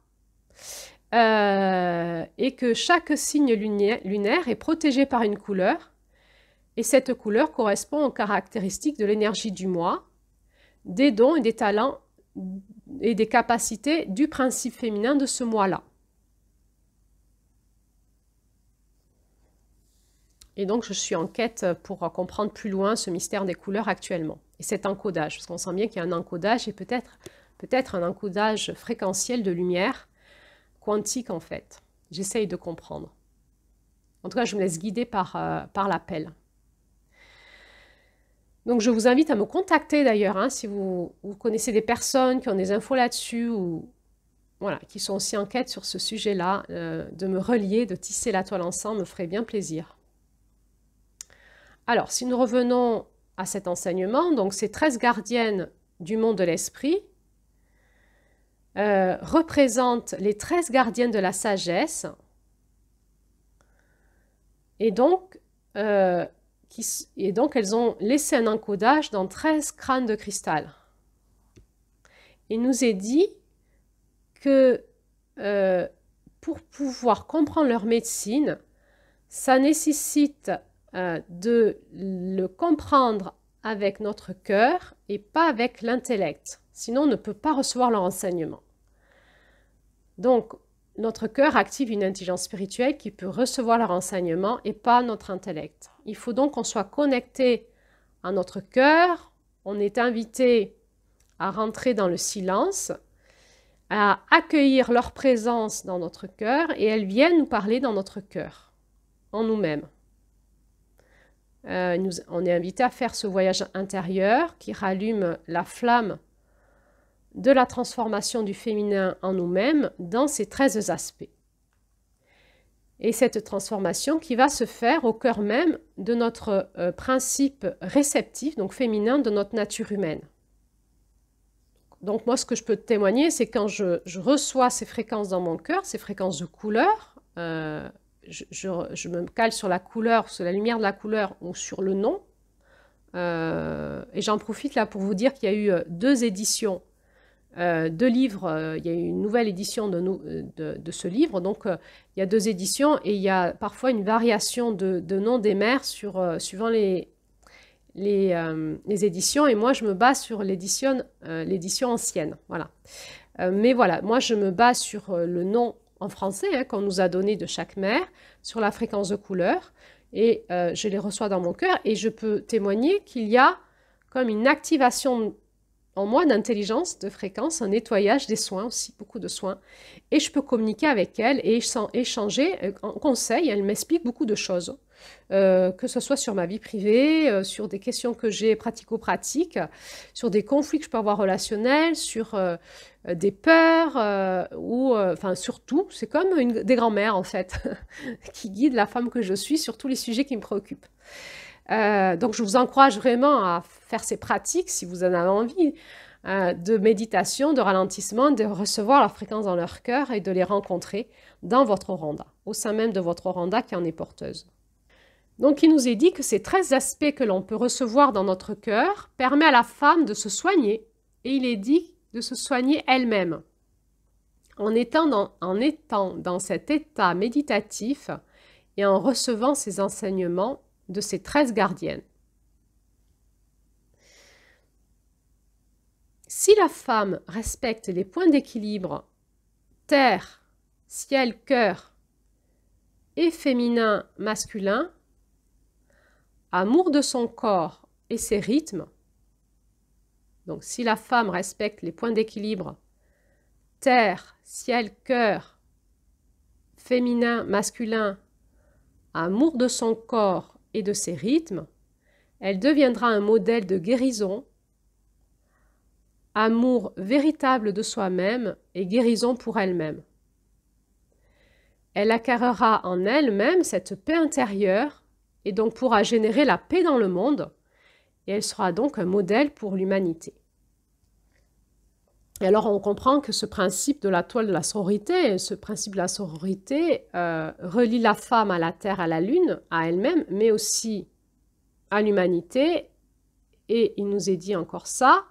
et que chaque signe lunaire est protégé par une couleur, et cette couleur correspond aux caractéristiques de l'énergie du mois, des dons et des talents et des capacités du principe féminin de ce mois-là. Et donc, je suis en quête pour comprendre plus loin ce mystère des couleurs actuellement. Et cet encodage, parce qu'on sent bien qu'il y a un encodage et peut-être un encodage fréquentiel de lumière, quantique en fait. J'essaye de comprendre. En tout cas, je me laisse guider par l'appel. Donc, je vous invite à me contacter d'ailleurs, hein, si vous connaissez des personnes qui ont des infos là-dessus ou voilà, qui sont aussi en quête sur ce sujet-là, de me relier, de tisser la toile ensemble, me ferait bien plaisir. Alors, si nous revenons à cet enseignement, donc ces 13 gardiennes du monde de l'esprit représentent les 13 gardiennes de la sagesse, et donc elles ont laissé un encodage dans 13 crânes de cristal. Il nous est dit que pour pouvoir comprendre leur médecine, ça nécessite de le comprendre avec notre cœur et pas avec l'intellect. Sinon, on ne peut pas recevoir leur enseignement. Donc, notre cœur active une intelligence spirituelle qui peut recevoir leur enseignement et pas notre intellect. Il faut donc qu'on soit connecté à notre cœur. On est invité à rentrer dans le silence, à accueillir leur présence dans notre cœur et elles viennent nous parler dans notre cœur, en nous-mêmes. On est invité à faire ce voyage intérieur qui rallume la flamme de la transformation du féminin en nous-mêmes dans ces 13 aspects. Et cette transformation qui va se faire au cœur même de notre principe réceptif, donc féminin, de notre nature humaine. Donc moi, ce que je peux témoigner, c'est quand je reçois ces fréquences dans mon cœur, ces fréquences de couleur, je me cale sur la couleur, sur la lumière de la couleur ou sur le nom. Et j'en profite là pour vous dire qu'il y a eu 2 éditions, 2 livres. Il y a eu une nouvelle édition de ce livre. Donc il y a 2 éditions et il y a parfois une variation de nom des mères suivant les éditions. Et moi, je me base sur l'édition ancienne. Voilà. Mais voilà, moi, je me base sur le nom en français qu'on nous a donné de chaque mère, sur la fréquence de couleur. Et je les reçois dans mon cœur et je peux témoigner qu'il y a comme une activation en moi d'intelligence, de fréquence, un nettoyage des soins aussi, beaucoup de soins. Et je peux communiquer avec elle et échanger en conseil. Elle m'explique beaucoup de choses, que ce soit sur ma vie privée, sur des questions que j'ai pratico-pratiques, sur des conflits que je peux avoir relationnels, sur des peurs, enfin surtout, c'est comme des grands-mères en fait, qui guident la femme que je suis sur tous les sujets qui me préoccupent. Donc je vous encourage vraiment à faire ces pratiques si vous en avez envie, de méditation, de ralentissement, de recevoir leur fréquence dans leur cœur et de les rencontrer dans votre Oranda, au sein même de votre Oranda qui en est porteuse. Donc il nous est dit que ces 13 aspects que l'on peut recevoir dans notre cœur permettent à la femme de se soigner, et il est dit de se soigner elle-même. En étant dans cet état méditatif et en recevant ces enseignements de ces 13 gardiennes. Si la femme respecte les points d'équilibre terre, ciel, cœur et féminin, masculin, amour de son corps et ses rythmes, donc si la femme respecte les points d'équilibre terre, ciel, cœur, féminin, masculin, amour de son corps et de ses rythmes, elle deviendra un modèle de guérison, amour véritable de soi-même et guérison pour elle-même. Elle acquérera en elle-même cette paix intérieure et donc pourra générer la paix dans le monde et elle sera donc un modèle pour l'humanité. Et alors on comprend que ce principe de la toile de la sororité, ce principe de la sororité relie la femme à la terre, à la lune, à elle-même, mais aussi à l'humanité. Et il nous est dit encore ça.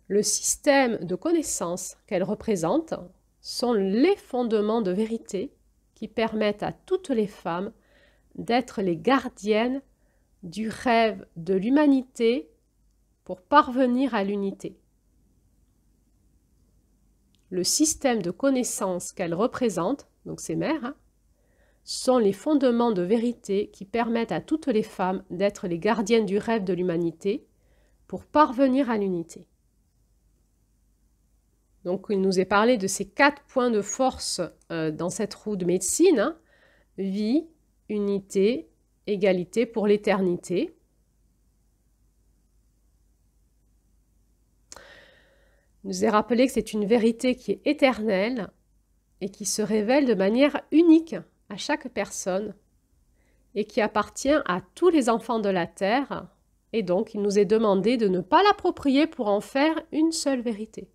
Le système de connaissances qu'elle représente sont les fondements de vérité qui permettent à toutes les femmes d'être les gardiennes du rêve de l'humanité pour parvenir à l'unité. Le système de connaissances qu'elle représente, donc ces mères, sont les fondements de vérité qui permettent à toutes les femmes d'être les gardiennes du rêve de l'humanité pour parvenir à l'unité. Donc il nous est parlé de ces 4 points de force dans cette roue de médecine, vie, unité, égalité pour l'éternité. Il nous est rappelé que c'est une vérité qui est éternelle et qui se révèle de manière unique à chaque personne et qui appartient à tous les enfants de la terre. Et donc, il nous est demandé de ne pas l'approprier pour en faire une seule vérité.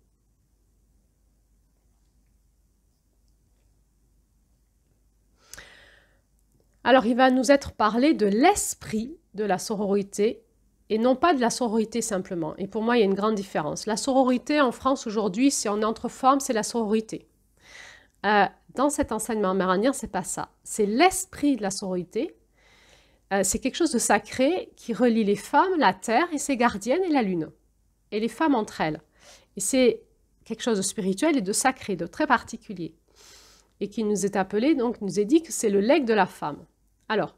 Alors, il va nous être parlé de l'esprit de la sororité et non pas de la sororité simplement. Et pour moi, il y a une grande différence. La sororité en France aujourd'hui, si on est entre femmes, c'est la sororité. Dans cet enseignement amérindien, c'est pas ça. C'est l'esprit de la sororité. C'est quelque chose de sacré qui relie les femmes, la terre et ses gardiennes et la lune. Et les femmes entre elles. Et c'est quelque chose de spirituel et de sacré, de très particulier. Et qui nous est appelé, donc nous est dit que c'est le legs de la femme. Alors,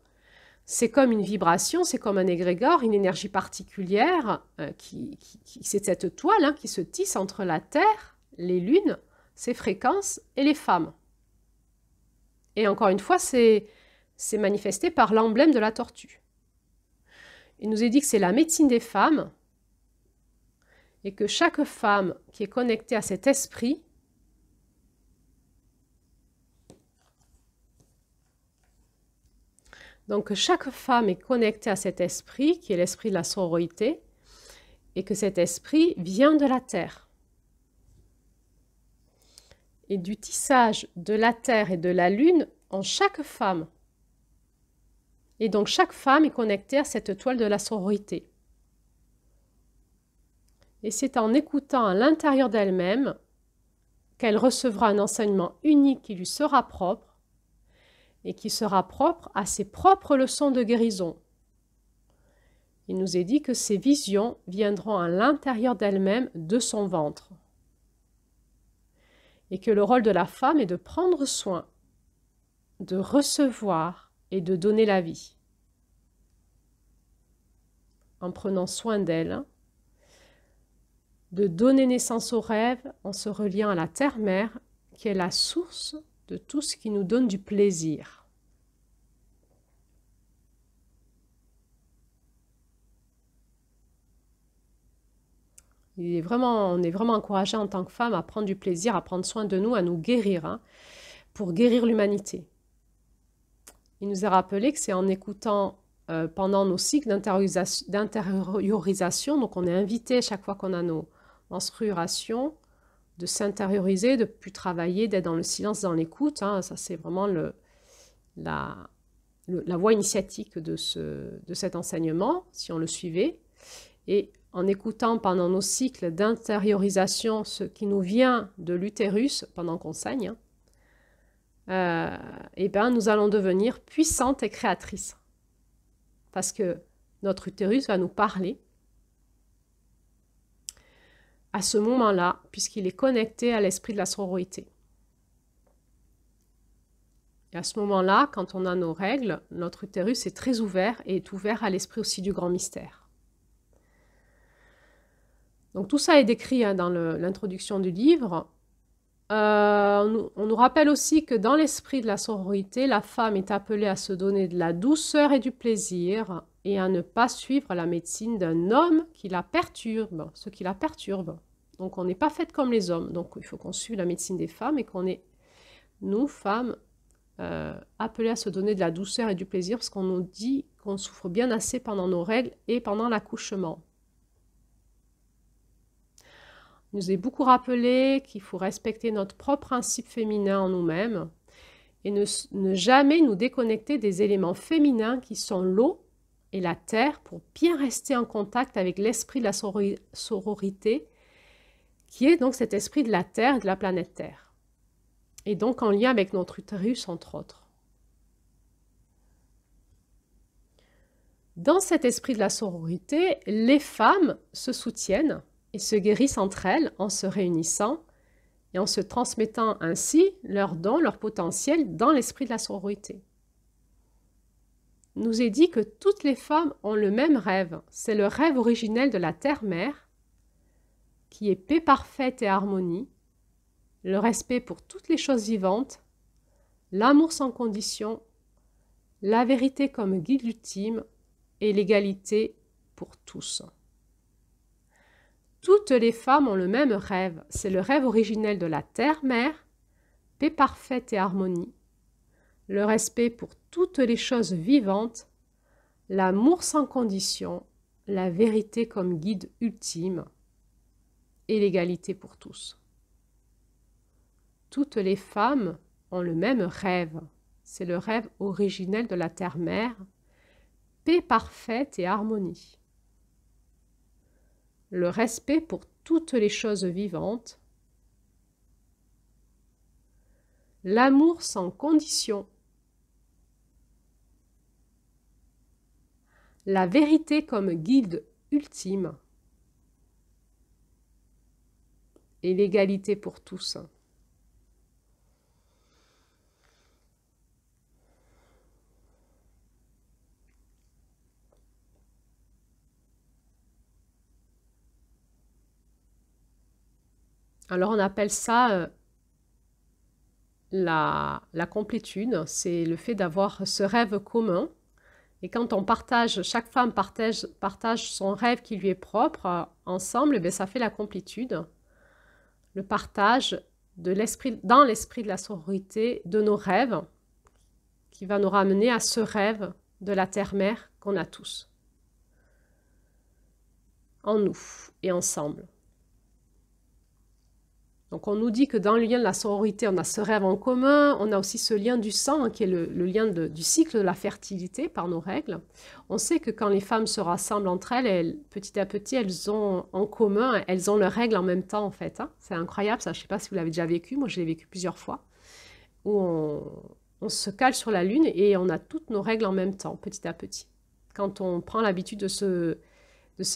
c'est comme une vibration, c'est comme un égrégore, une énergie particulière, c'est cette toile qui se tisse entre la Terre, les lunes, ses fréquences et les femmes. Et encore une fois, c'est manifesté par l'emblème de la tortue. Il nous est dit que c'est la médecine des femmes et que chaque femme qui est connectée à cet esprit Donc chaque femme est connectée à cet esprit, qui est l'esprit de la sororité, et que cet esprit vient de la terre. Et du tissage de la terre et de la lune en chaque femme. Et donc chaque femme est connectée à cette toile de la sororité. Et c'est en écoutant à l'intérieur d'elle-même qu'elle recevra un enseignement unique qui lui sera propre et qui sera propre à ses propres leçons de guérison. Il nous est dit que ces visions viendront à l'intérieur d'elle-même de son ventre. Et que le rôle de la femme est de prendre soin, de recevoir et de donner la vie. En prenant soin d'elle, de donner naissance au rêve en se reliant à la terre-mère qui est la source de tout ce qui nous donne du plaisir. On est vraiment encouragé en tant que femme à prendre du plaisir, à prendre soin de nous, à nous guérir, pour guérir l'humanité. Il nous est rappelé que c'est en écoutant pendant nos cycles d'intériorisation, donc on est invité chaque fois qu'on a nos menstruations, de s'intérioriser, de ne plus travailler, d'être dans le silence, dans l'écoute. Ça, c'est vraiment la voie initiatique de cet enseignement, si on le suivait. Et en écoutant pendant nos cycles d'intériorisation ce qui nous vient de l'utérus pendant qu'on saigne, nous allons devenir puissantes et créatrices. Parce que notre utérus va nous parler à ce moment-là, puisqu'il est connecté à l'esprit de la sororité. Et à ce moment-là, quand on a nos règles, notre utérus est très ouvert et est ouvert à l'esprit aussi du grand mystère. Donc tout ça est décrit dans l'introduction du livre. On nous rappelle aussi que dans l'esprit de la sororité, la femme est appelée à se donner de la douceur et du plaisir et à ne pas suivre la médecine d'un homme qui la perturbe, ce qui la perturbe. Donc on n'est pas faite comme les hommes, donc il faut qu'on suive la médecine des femmes et qu'on est, nous, femmes, appelées à se donner de la douceur et du plaisir parce qu'on nous dit qu'on souffre bien assez pendant nos règles et pendant l'accouchement. Il nous est beaucoup rappelé qu'il faut respecter notre propre principe féminin en nous-mêmes et ne jamais nous déconnecter des éléments féminins qui sont l'eau et la terre pour bien rester en contact avec l'esprit de la sororité qui est donc cet esprit de la terre et de la planète Terre. Et donc en lien avec notre utérus, entre autres. Dans cet esprit de la sororité, les femmes se soutiennent et se guérissent entre elles en se réunissant et en se transmettant ainsi leurs dons, leur potentiel dans l'esprit de la sororité. Il nous est dit que toutes les femmes ont le même rêve, c'est le rêve originel de la Terre-Mère, qui est paix parfaite et harmonie, le respect pour toutes les choses vivantes, l'amour sans condition, la vérité comme guide ultime et l'égalité pour tous. Toutes les femmes ont le même rêve, c'est le rêve originel de la Terre-Mère, paix parfaite et harmonie, le respect pour toutes les choses vivantes, l'amour sans condition, la vérité comme guide ultime et l'égalité pour tous. Toutes les femmes ont le même rêve, c'est le rêve originel de la Terre-Mère, paix parfaite et harmonie. Le respect pour toutes les choses vivantes, l'amour sans condition, la vérité comme guide ultime et l'égalité pour tous. Alors on appelle ça la complétude, c'est le fait d'avoir ce rêve commun. Et quand on partage, chaque femme partage son rêve qui lui est propre ensemble, bien, ça fait la complétude. Le partage de dans l'esprit de la sororité de nos rêves, qui va nous ramener à ce rêve de la terre-mère qu'on a tous, en nous et ensemble. Donc on nous dit que dans le lien de la sororité, on a ce rêve en commun, on a aussi ce lien du sang, hein, qui est le lien du cycle de la fertilité par nos règles. On sait que quand les femmes se rassemblent entre elles, petit à petit, elles ont en commun, elles ont leurs règles en même temps en fait. Hein. C'est incroyable ça, je ne sais pas si vous l'avez déjà vécu, moi je l'ai vécu plusieurs fois, où on se cale sur la lune et on a toutes nos règles en même temps, petit à petit. Quand on prend l'habitude de se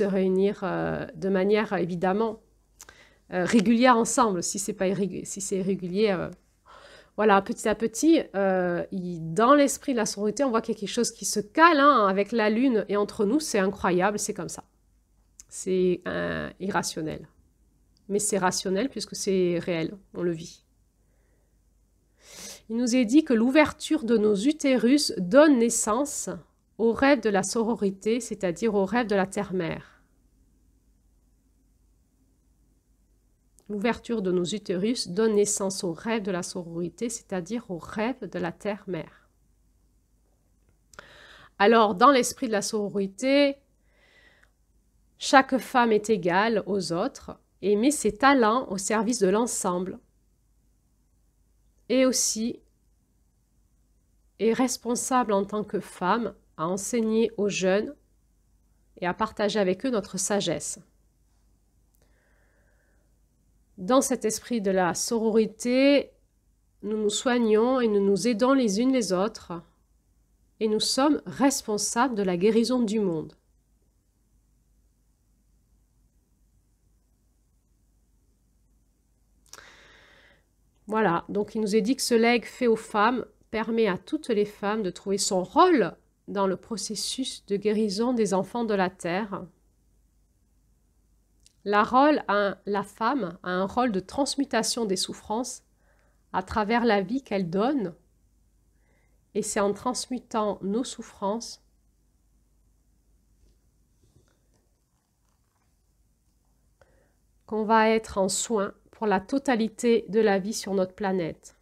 réunir de manière évidemment régulière ensemble, si c'est pas si c'est irrégulier. Voilà, petit à petit, dans l'esprit de la sororité, on voit qu'il y a quelque chose qui se cale hein, avec la lune et entre nous, c'est incroyable, c'est comme ça. C'est irrationnel. Mais c'est rationnel puisque c'est réel, on le vit. Il nous est dit que l'ouverture de nos utérus donne naissance au rêve de la sororité, c'est-à-dire au rêve de la terre-mère. L'ouverture de nos utérus donne naissance au rêve de la sororité, c'est-à-dire au rêve de la terre-mère. Alors, dans l'esprit de la sororité, chaque femme est égale aux autres et met ses talents au service de l'ensemble. Et aussi est responsable en tant que femme à enseigner aux jeunes et à partager avec eux notre sagesse. Dans cet esprit de la sororité, nous nous soignons et nous nous aidons les unes les autres et nous sommes responsables de la guérison du monde. Voilà, donc il nous est dit que ce legs fait aux femmes permet à toutes les femmes de trouver son rôle dans le processus de guérison des enfants de la terre. La femme a un rôle de transmutation des souffrances à travers la vie qu'elle donne, et c'est en transmutant nos souffrances qu'on va être en soin pour la totalité de la vie sur notre planète.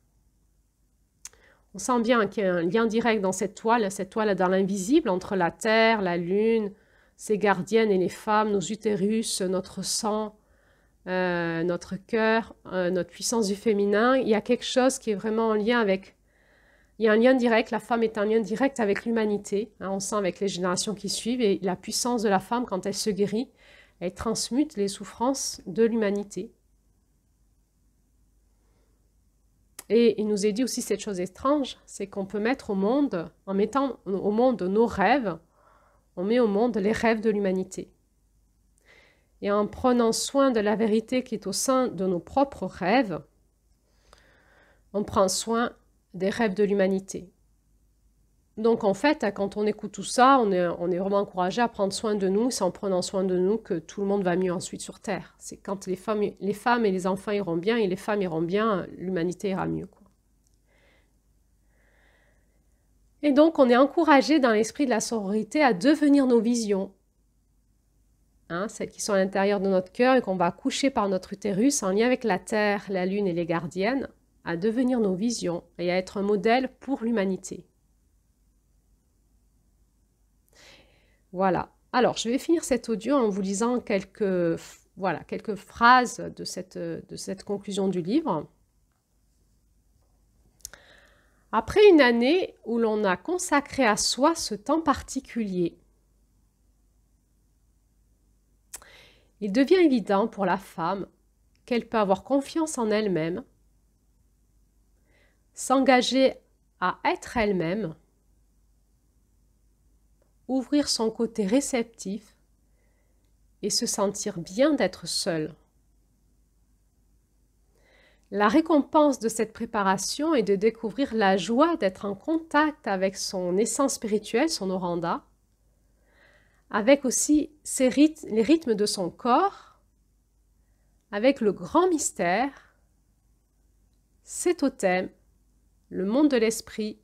On sent bien qu'il y a un lien direct dans cette toile dans l'invisible, entre la Terre, la Lune, ses gardiennes et les femmes, nos utérus, notre sang, notre cœur, notre puissance du féminin. Il y a quelque chose qui est vraiment en lien avec... Il y a un lien direct, la femme est un lien direct avec l'humanité. Hein, on sent avec les générations qui suivent, et la puissance de la femme, quand elle se guérit, elle transmute les souffrances de l'humanité. Et il nous est dit aussi cette chose étrange, c'est qu'on peut mettre au monde, en mettant au monde nos rêves, on met au monde les rêves de l'humanité. Et en prenant soin de la vérité qui est au sein de nos propres rêves, on prend soin des rêves de l'humanité. Donc en fait, quand on écoute tout ça, on est vraiment encouragé à prendre soin de nous. C'est en prenant soin de nous que tout le monde va mieux ensuite sur Terre. C'est quand les femmes et les enfants iront bien et les femmes iront bien, l'humanité ira mieux, quoi. Et donc on est encouragé dans l'esprit de la sororité à devenir nos visions. Hein, celles qui sont à l'intérieur de notre cœur et qu'on va coucher par notre utérus en lien avec la Terre, la Lune et les gardiennes, à devenir nos visions et à être un modèle pour l'humanité. Voilà. Alors, je vais finir cet audio en vous lisant quelques phrases de cette conclusion du livre. Après une année où l'on a consacré à soi ce temps particulier, il devient évident pour la femme qu'elle peut avoir confiance en elle-même, s'engager à être elle-même, ouvrir son côté réceptif et se sentir bien d'être seule. La récompense de cette préparation est de découvrir la joie d'être en contact avec son essence spirituelle, son oranda, avec aussi les rythmes de son corps, avec le grand mystère, ses totems, le monde de l'esprit,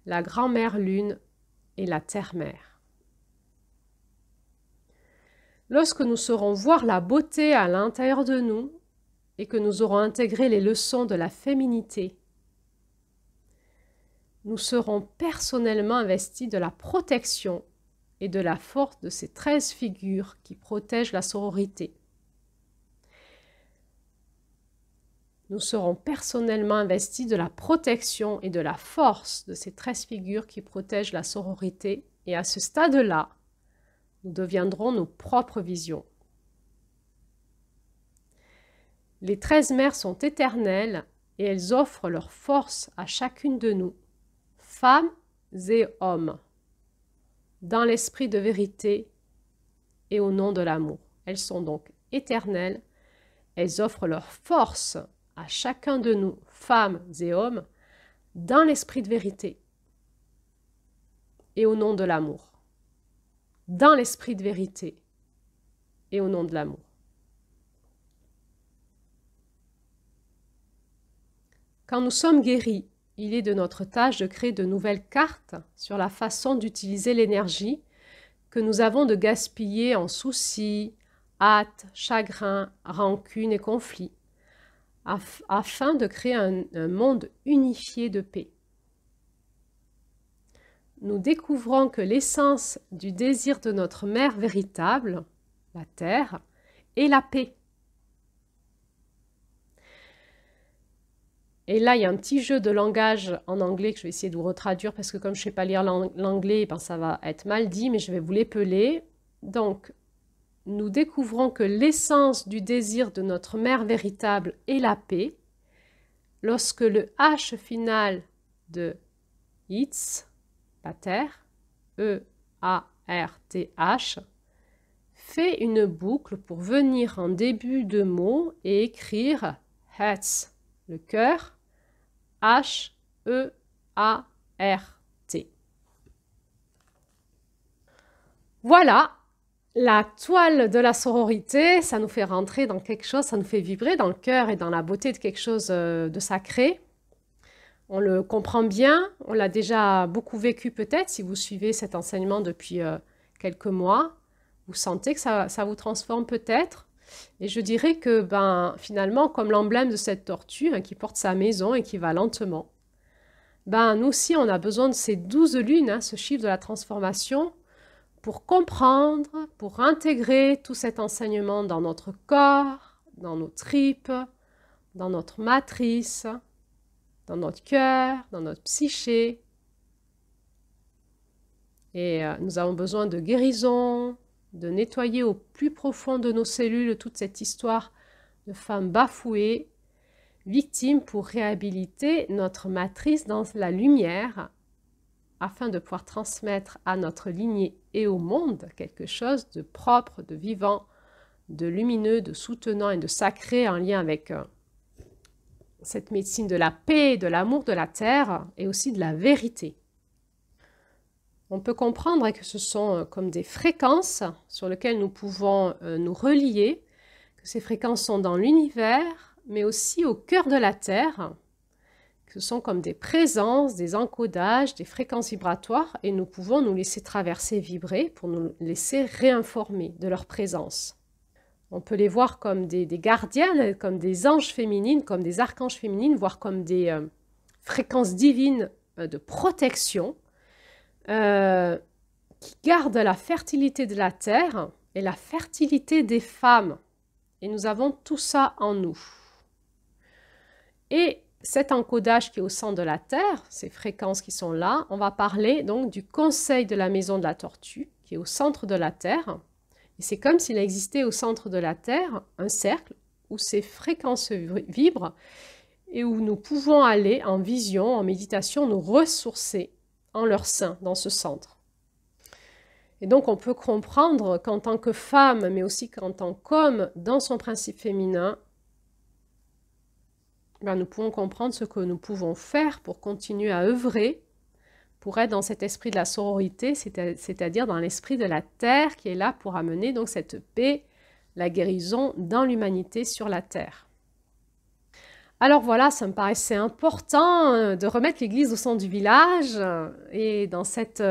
la grand-mère lune et la terre-mère. Lorsque nous saurons voir la beauté à l'intérieur de nous et que nous aurons intégré les leçons de la féminité, nous serons personnellement investis de la protection et de la force de ces 13 figures qui protègent la sororité. Nous serons personnellement investis de la protection et de la force de ces 13 figures qui protègent la sororité, et à ce stade-là, nous deviendrons nos propres visions. Les 13 mères sont éternelles et elles offrent leur force à chacune de nous, femmes et hommes, dans l'esprit de vérité et au nom de l'amour. Elles sont donc éternelles, elles offrent leur force à chacun de nous, femmes et hommes, dans l'esprit de vérité et au nom de l'amour. Dans l'esprit de vérité et au nom de l'amour. Quand nous sommes guéris, il est de notre tâche de créer de nouvelles cartes sur la façon d'utiliser l'énergie que nous avons de gaspiller en soucis, hâte, chagrin, rancune et conflits, afin de créer un monde unifié de paix. Nous découvrons que l'essence du désir de notre mère véritable, la terre, est la paix. Et là, il y a un petit jeu de langage en anglais que je vais essayer de vous retraduire parce que comme je ne sais pas lire l'anglais, ben ça va être mal dit, mais je vais vous l'épeler. Donc, nous découvrons que l'essence du désir de notre mère véritable est la paix lorsque le H final de It's, la terre, E-A-R-T-H, fait une boucle pour venir en début de mot et écrire Herz, le cœur, H-E-A-R-T. Voilà, la toile de la sororité, ça nous fait rentrer dans quelque chose, ça nous fait vibrer dans le cœur et dans la beauté de quelque chose de sacré. On le comprend bien, on l'a déjà beaucoup vécu peut-être, si vous suivez cet enseignement depuis quelques mois. Vous sentez que ça vous transforme peut-être. Et je dirais que finalement, comme l'emblème de cette tortue qui porte sa maison et qui va lentement, nous aussi on a besoin de ces 12 lunes, ce chiffre de la transformation, pour comprendre, pour intégrer tout cet enseignement dans notre corps, dans nos tripes, dans notre matrice, dans notre cœur, dans notre psyché. Et nous avons besoin de guérison, de nettoyer au plus profond de nos cellules toute cette histoire de femmes bafouées, victimes pour réhabiliter notre matrice dans la lumière, afin de pouvoir transmettre à notre lignée et au monde quelque chose de propre, de vivant, de lumineux, de soutenant et de sacré en lien avec cette médecine de la paix, de l'amour de la terre et aussi de la vérité. On peut comprendre que ce sont comme des fréquences sur lesquelles nous pouvons nous relier, que ces fréquences sont dans l'univers, mais aussi au cœur de la Terre, que ce sont comme des présences, des encodages, des fréquences vibratoires, et nous pouvons nous laisser traverser, vibrer, pour nous laisser réinformer de leur présence. On peut les voir comme des gardiennes, comme des anges féminines, comme des archanges féminines, voire comme des fréquences divines de protection, qui gardent la fertilité de la terre et la fertilité des femmes. Et nous avons tout ça en nous. Et cet encodage qui est au centre de la terre, ces fréquences qui sont là, on va parler donc du conseil de la maison de la tortue, qui est au centre de la terre. Et c'est comme s'il existait au centre de la terre un cercle où ces fréquences vibrent et où nous pouvons aller en vision, en méditation, nous ressourcer en leur sein, dans ce centre. Et donc on peut comprendre qu'en tant que femme, mais aussi qu'en tant qu'homme, dans son principe féminin, nous pouvons comprendre ce que nous pouvons faire pour continuer à œuvrer, pour être dans cet esprit de la sororité, c'est-à-dire dans l'esprit de la terre qui est là pour amener donc cette paix, la guérison dans l'humanité sur la terre. Alors voilà, ça me paraissait important de remettre l'église au centre du village et dans cette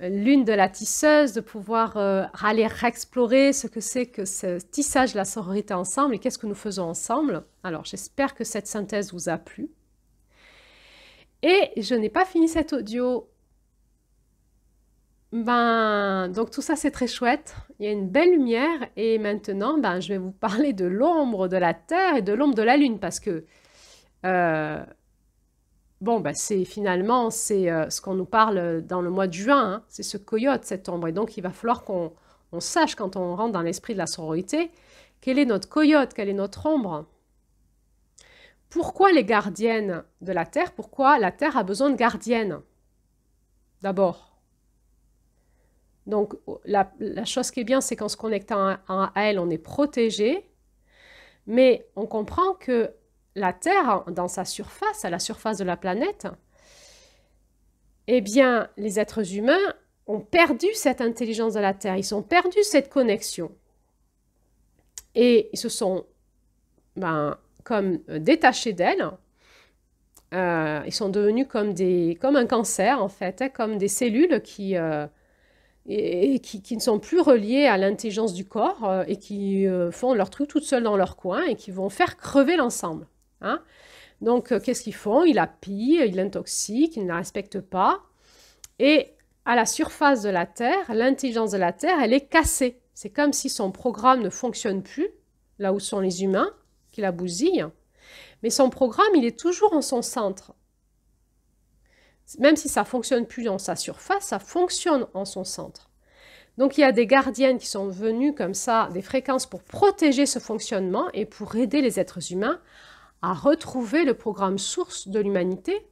lune de la tisseuse, de pouvoir aller explorer ce que c'est que ce tissage de la sororité ensemble et qu'est-ce que nous faisons ensemble. Alors j'espère que cette synthèse vous a plu. Et je n'ai pas fini cet audio. Donc tout ça c'est très chouette. Il y a une belle lumière et maintenant je vais vous parler de l'ombre de la Terre et de l'ombre de la Lune parce que c'est finalement ce qu'on nous parle dans le mois de juin, hein. C'est ce coyote, cette ombre. Et donc il va falloir qu'on sache quand on rentre dans l'esprit de la sororité, quel est notre coyote, quelle est notre ombre. Pourquoi les gardiennes de la Terre? Pourquoi la Terre a besoin de gardiennes? D'abord. Donc, la chose qui est bien, c'est qu'en se connectant à elle, on est protégé. Mais on comprend que la Terre, dans sa surface, à la surface de la planète, eh bien, les êtres humains ont perdu cette intelligence de la Terre. Ils ont perdu cette connexion. Et ils se sont comme détachés d'elle. Ils sont devenus comme un cancer, en fait, hein, comme des cellules qui ne sont plus reliées à l'intelligence du corps et qui font leur truc toutes seules dans leur coin et qui vont faire crever l'ensemble. Hein. Donc, qu'est-ce qu'ils font? Ils la pillent, ils l'intoxiquent, ils ne la respectent pas. Et à la surface de la Terre, l'intelligence de la Terre, elle est cassée. C'est comme si son programme ne fonctionne plus, là où sont les humains, qui la bousillent. Mais son programme, il est toujours en son centre. Même si ça ne fonctionne plus dans sa surface, ça fonctionne en son centre. Donc il y a des gardiennes qui sont venues comme ça, des fréquences pour protéger ce fonctionnement et pour aider les êtres humains à retrouver le programme source de l'humanité.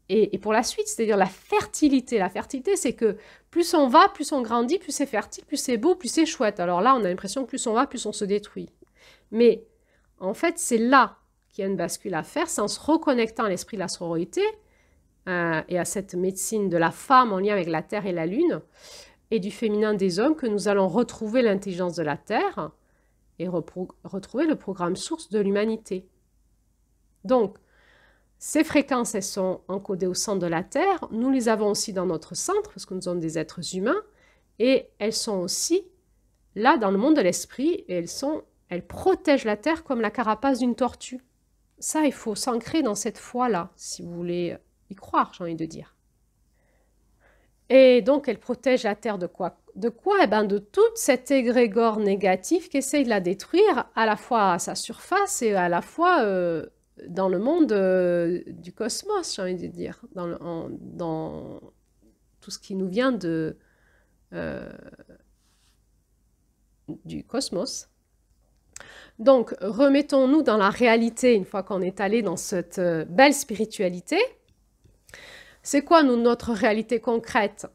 Et pour la suite, c'est-à-dire la fertilité. La fertilité, c'est que plus on va, plus on grandit, plus c'est fertile, plus c'est beau, plus c'est chouette. Alors là, on a l'impression que plus on va, plus on se détruit. Mais en fait, c'est là qu'il y a une bascule à faire, c'est en se reconnectant à l'esprit de la sororité et à cette médecine de la femme en lien avec la Terre et la Lune, et du féminin des hommes, que nous allons retrouver l'intelligence de la Terre et retrouver le programme source de l'humanité. Donc, ces fréquences, elles sont encodées au centre de la Terre. Nous les avons aussi dans notre centre, parce que nous sommes des êtres humains, et elles sont aussi là dans le monde de l'esprit, et elles protègent la Terre comme la carapace d'une tortue. Ça, il faut s'ancrer dans cette foi-là, si vous voulez y croire, j'ai envie de dire. Et donc, elle protège la Terre de quoi? De quoi? Eh bien, de toute cet égrégore négatif qui essaye de la détruire, à la fois à sa surface et à la fois dans le monde du cosmos, j'ai envie de dire, dans tout ce qui nous vient du cosmos. Donc, remettons-nous dans la réalité une fois qu'on est allé dans cette belle spiritualité. C'est quoi notre réalité concrète?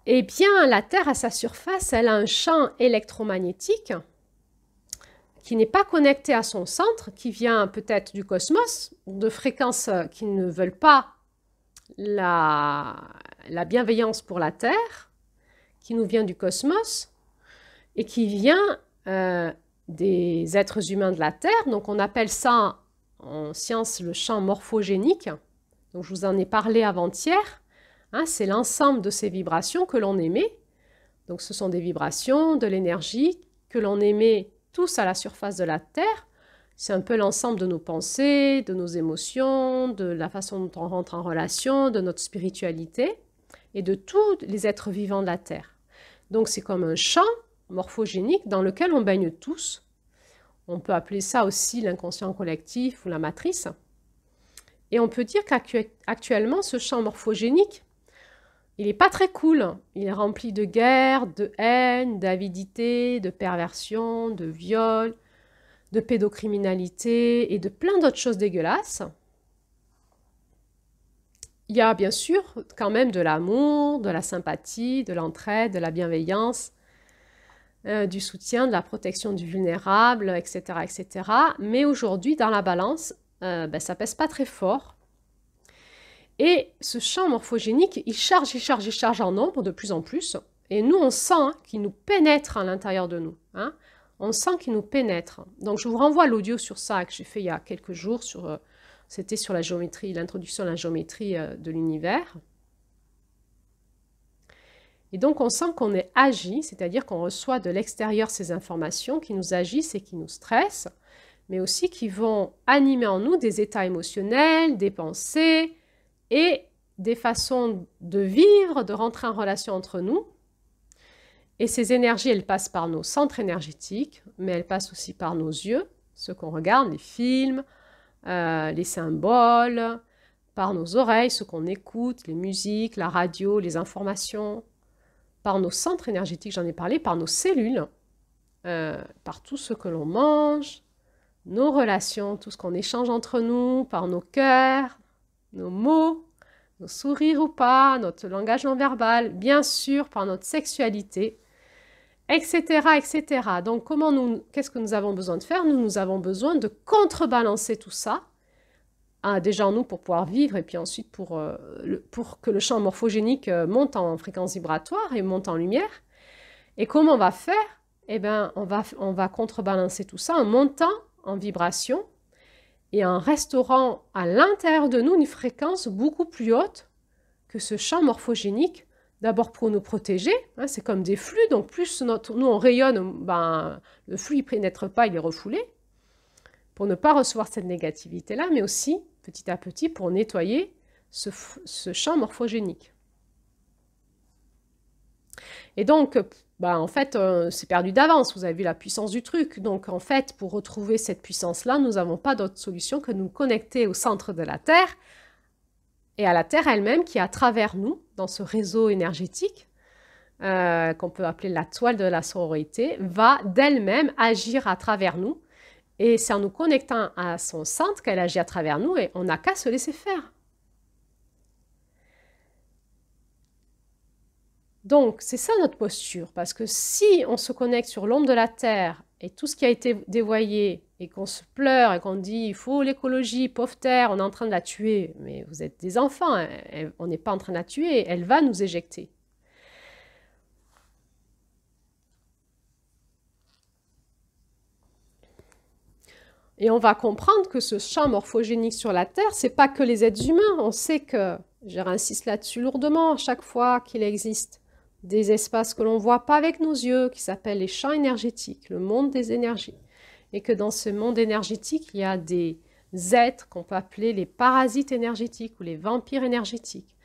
Eh bien, la Terre à sa surface, elle a un champ électromagnétique qui n'est pas connecté à son centre, qui vient peut-être du cosmos, de fréquences qui ne veulent pas la bienveillance pour la Terre, qui nous vient du cosmos, et qui vient des êtres humains de la Terre. Donc on appelle ça en science le champ morphogénique. Donc je vous en ai parlé avant-hier. Hein, c'est l'ensemble de ces vibrations que l'on émet. Donc ce sont des vibrations, de l'énergie que l'on émet tous à la surface de la Terre. C'est un peu l'ensemble de nos pensées, de nos émotions, de la façon dont on rentre en relation, de notre spiritualité et de tous les êtres vivants de la Terre. Donc c'est comme un champ morphogénique dans lequel on baigne tous. On peut appeler ça aussi l'inconscient collectif ou la matrice. Et on peut dire qu'actuellement, ce champ morphogénique, il n'est pas très cool. Il est rempli de guerre, de haine, d'avidité, de perversion, de viol, de pédocriminalité et de plein d'autres choses dégueulasses. Il y a bien sûr quand même de l'amour, de la sympathie, de l'entraide, de la bienveillance, du soutien, de la protection du vulnérable, etc. etc. Mais aujourd'hui, dans la balance, ça pèse pas très fort. Et ce champ morphogénique, il charge en nombre de plus en plus. Et nous, on sent qu'il nous pénètre à l'intérieur de nous. Hein. On sent qu'il nous pénètre. Donc, je vous renvoie à l'audio sur ça que j'ai fait il y a quelques jours. C'était sur la géométrie, l'introduction à la géométrie de l'univers. Et donc, on sent qu'on est agi, c'est-à-dire qu'on reçoit de l'extérieur ces informations qui nous agissent et qui nous stressent. mais aussi qui vont animer en nous des états émotionnels, des pensées et des façons de vivre, de rentrer en relation entre nous. Et ces énergies, elles passent par nos centres énergétiques, mais elles passent aussi par nos yeux, ce qu'on regarde, les films, les symboles, par nos oreilles, ce qu'on écoute, les musiques, la radio, les informations, par nos centres énergétiques, j'en ai parlé, par nos cellules, par tout ce que l'on mange, nos relations, tout ce qu'on échange entre nous, par nos cœurs, nos mots, nos sourires ou pas, notre langage non verbal, bien sûr par notre sexualité, etc., etc. Donc, qu'est-ce que nous avons besoin de faire? Nous avons besoin de contrebalancer tout ça, déjà en nous pour pouvoir vivre, et puis ensuite pour que le champ morphogénique monte en fréquence vibratoire et monte en lumière. Et comment on va faire? Eh bien, on va contrebalancer tout ça en montant en vibration et en restaurant à l'intérieur de nous une fréquence beaucoup plus haute que ce champ morphogénique, d'abord pour nous protéger, hein, c'est comme des flux, donc plus nous on rayonne, ben, le flux ne pénètre pas, il est refoulé, pour ne pas recevoir cette négativité-là, mais aussi petit à petit pour nettoyer ce champ morphogénique. Et donc, bah, en fait, c'est perdu d'avance, vous avez vu la puissance du truc. Donc, en fait, pour retrouver cette puissance-là, nous n'avons pas d'autre solution que de nous connecter au centre de la Terre et à la Terre elle-même qui, à travers nous, dans ce réseau énergétique, qu'on peut appeler la toile de la sororité, va d'elle-même agir à travers nous. Et c'est en nous connectant à son centre qu'elle agit à travers nous et on n'a qu'à se laisser faire. Donc, c'est ça notre posture, parce que si on se connecte sur l'ombre de la Terre et tout ce qui a été dévoyé et qu'on se pleure et qu'on dit « il faut l'écologie, pauvre Terre, on est en train de la tuer », mais vous êtes des enfants, on n'est pas en train de la tuer, elle va nous éjecter. Et on va comprendre que ce champ morphogénique sur la Terre, ce n'est pas que les êtres humains. On sait que, je réinsiste là-dessus lourdement à chaque fois qu'il existe des espaces que l'on ne voit pas avec nos yeux, qui s'appellent les champs énergétiques, le monde des énergies. Et que dans ce monde énergétique, il y a des êtres qu'on peut appeler les parasites énergétiques ou les vampires énergétiques.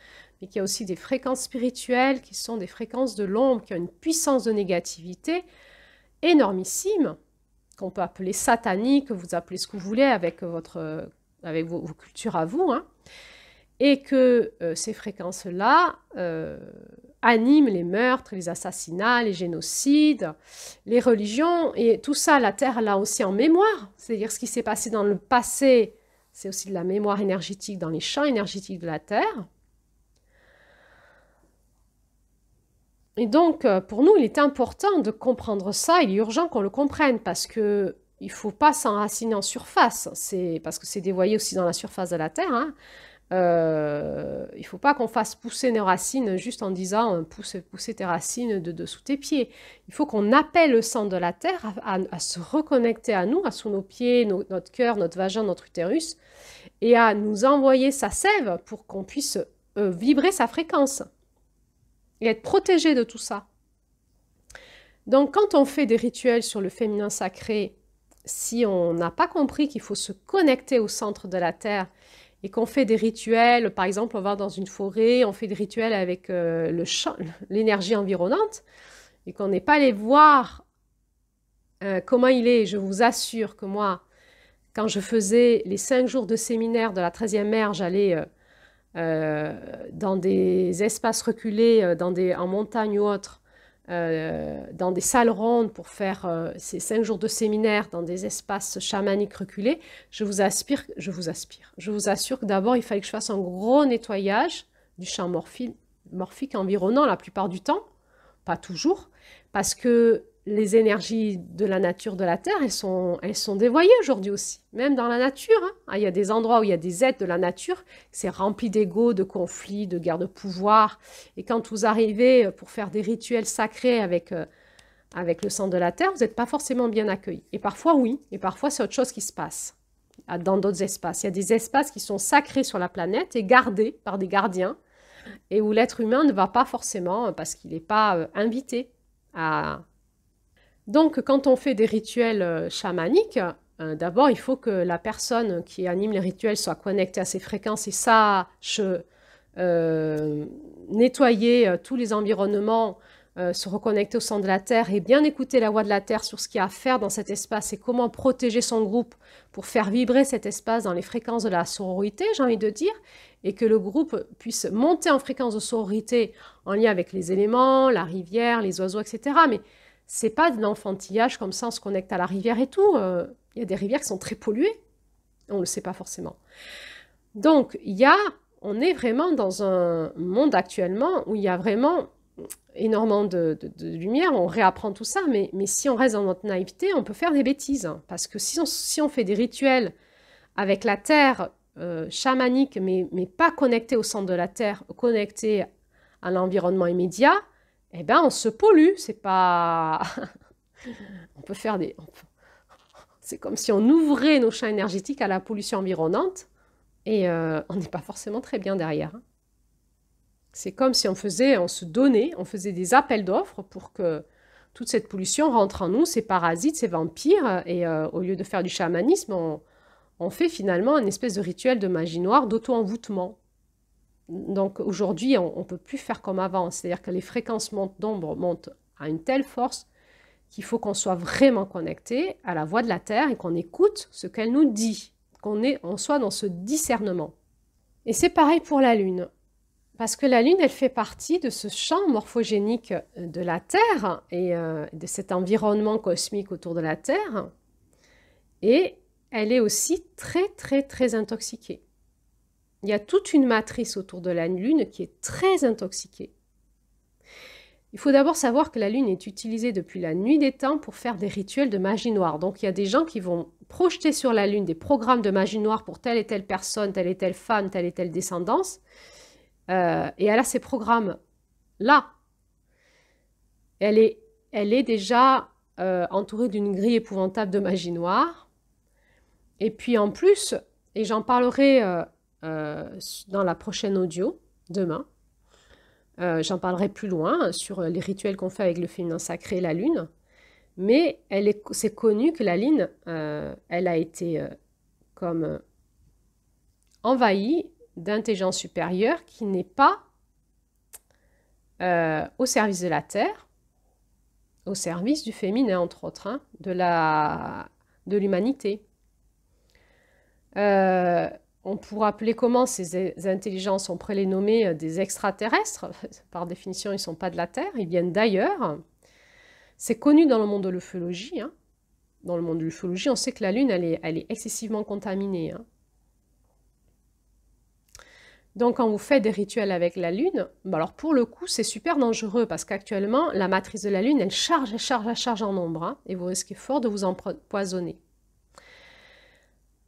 Mais qu'il y a aussi des fréquences spirituelles qui sont des fréquences de l'ombre, qui ont une puissance de négativité énormissime, qu'on peut appeler satanique, vous appelez ce que vous voulez avec vos cultures à vous, hein, et que ces fréquences-là animent les meurtres, les assassinats, les génocides, les religions, et tout ça, la Terre l'a aussi en mémoire, c'est-à-dire ce qui s'est passé dans le passé, c'est aussi de la mémoire énergétique dans les champs énergétiques de la Terre. Et donc, pour nous, il est important de comprendre ça, il est urgent qu'on le comprenne, parce qu'il ne faut pas s'enraciner en surface, parce que c'est dévoyé aussi dans la surface de la Terre, hein. Il ne faut pas qu'on fasse pousser nos racines juste en disant pousser tes racines de dessous tes pieds. Il faut qu'on appelle le sang de la Terre à se reconnecter à nous, à sous nos pieds, notre cœur, notre vagin, notre utérus, et à nous envoyer sa sève pour qu'on puisse vibrer sa fréquence et être protégé de tout ça. Donc, quand on fait des rituels sur le féminin sacré, si on n'a pas compris qu'il faut se connecter au centre de la Terre et qu'on fait des rituels, par exemple, on va dans une forêt, on fait des rituels avec l'énergie environnante et qu'on n'est pas allé voir comment il est, je vous assure que moi, quand je faisais les 5 jours de séminaire de la 13e mer, j'allais dans des espaces reculés, en montagne ou autre, dans des salles rondes pour faire ces 5 jours de séminaire dans des espaces chamaniques reculés, je vous assure que d'abord il fallait que je fasse un gros nettoyage du champ morphique environnant la plupart du temps, pas toujours, parce que les énergies de la nature de la Terre, elles sont dévoyées aujourd'hui aussi, même dans la nature, hein. Il y a des endroits où il y a des êtres de la nature, c'est rempli d'ego, de conflits, de guerres de pouvoir. Et quand vous arrivez pour faire des rituels sacrés avec le sang de la Terre, vous n'êtes pas forcément bien accueillis. Et parfois, oui, et parfois, c'est autre chose qui se passe dans d'autres espaces. Il y a des espaces qui sont sacrés sur la planète et gardés par des gardiens, et où l'être humain ne va pas forcément, parce qu'il n'est pas invité à... Donc, quand on fait des rituels chamaniques, d'abord, il faut que la personne qui anime les rituels soit connectée à ces fréquences et sache nettoyer tous les environnements, se reconnecter au centre de la Terre et bien écouter la voix de la Terre sur ce qu'il y a à faire dans cet espace et comment protéger son groupe pour faire vibrer cet espace dans les fréquences de la sororité, j'ai envie de dire, et que le groupe puisse monter en fréquence de sororité en lien avec les éléments, la rivière, les oiseaux, etc. Mais c'est pas de l'enfantillage comme ça, on se connecte à la rivière et tout. Il y a des rivières qui sont très polluées, on ne le sait pas forcément. Donc, on est vraiment dans un monde actuellement où il y a vraiment énormément de lumière, on réapprend tout ça, mais si on reste dans notre naïveté, on peut faire des bêtises. Hein, parce que si on fait des rituels avec la terre chamanique, mais pas connecté au centre de la terre, connecté à l'environnement immédiat, eh ben on se pollue. C'est pas... on peut faire des... C'est comme si on ouvrait nos champs énergétiques à la pollution environnante et on n'est pas forcément très bien derrière. Hein. C'est comme si on faisait des appels d'offres pour que toute cette pollution rentre en nous, ces parasites, ces vampires, et au lieu de faire du chamanisme, on fait finalement une espèce de rituel de magie noire, d'auto-envoûtement. Donc aujourd'hui, on ne peut plus faire comme avant, c'est-à-dire que les fréquences d'ombre montent à une telle force qu'il faut qu'on soit vraiment connecté à la voix de la Terre et qu'on écoute ce qu'elle nous dit, qu'on soit dans ce discernement. Et c'est pareil pour la Lune. Parce que la Lune, elle fait partie de ce champ morphogénique de la Terre et de cet environnement cosmique autour de la Terre. Et elle est aussi très, très, très intoxiquée. Il y a toute une matrice autour de la Lune qui est très intoxiquée. Il faut d'abord savoir que la Lune est utilisée depuis la nuit des temps pour faire des rituels de magie noire. Donc il y a des gens qui vont projeter sur la Lune des programmes de magie noire pour telle et telle personne, telle et telle femme, telle et telle descendance. Et elle a ces programmes-là. Elle est déjà entourée d'une grille épouvantable de magie noire. Et puis en plus, et j'en parlerai dans la prochaine audio, demain, j'en parlerai plus loin sur les rituels qu'on fait avec le féminin sacré et la Lune. Mais c'est connu que la Lune, elle a été comme envahie d'intelligence supérieure qui n'est pas au service de la Terre, au service du féminin, entre autres, hein, de l'humanité. On pourrait appeler comment ces intelligences, on pourrait les nommer des extraterrestres. Par définition, ils ne sont pas de la Terre, ils viennent d'ailleurs. C'est connu dans le monde de l'ufologie. Hein. Dans le monde de l'ufologie, on sait que la Lune, elle est excessivement contaminée. Hein. Donc, quand vous faites des rituels avec la Lune, alors pour le coup, c'est super dangereux parce qu'actuellement, la matrice de la Lune, elle charge en ombre. Hein, et vous risquez fort de vous empoisonner.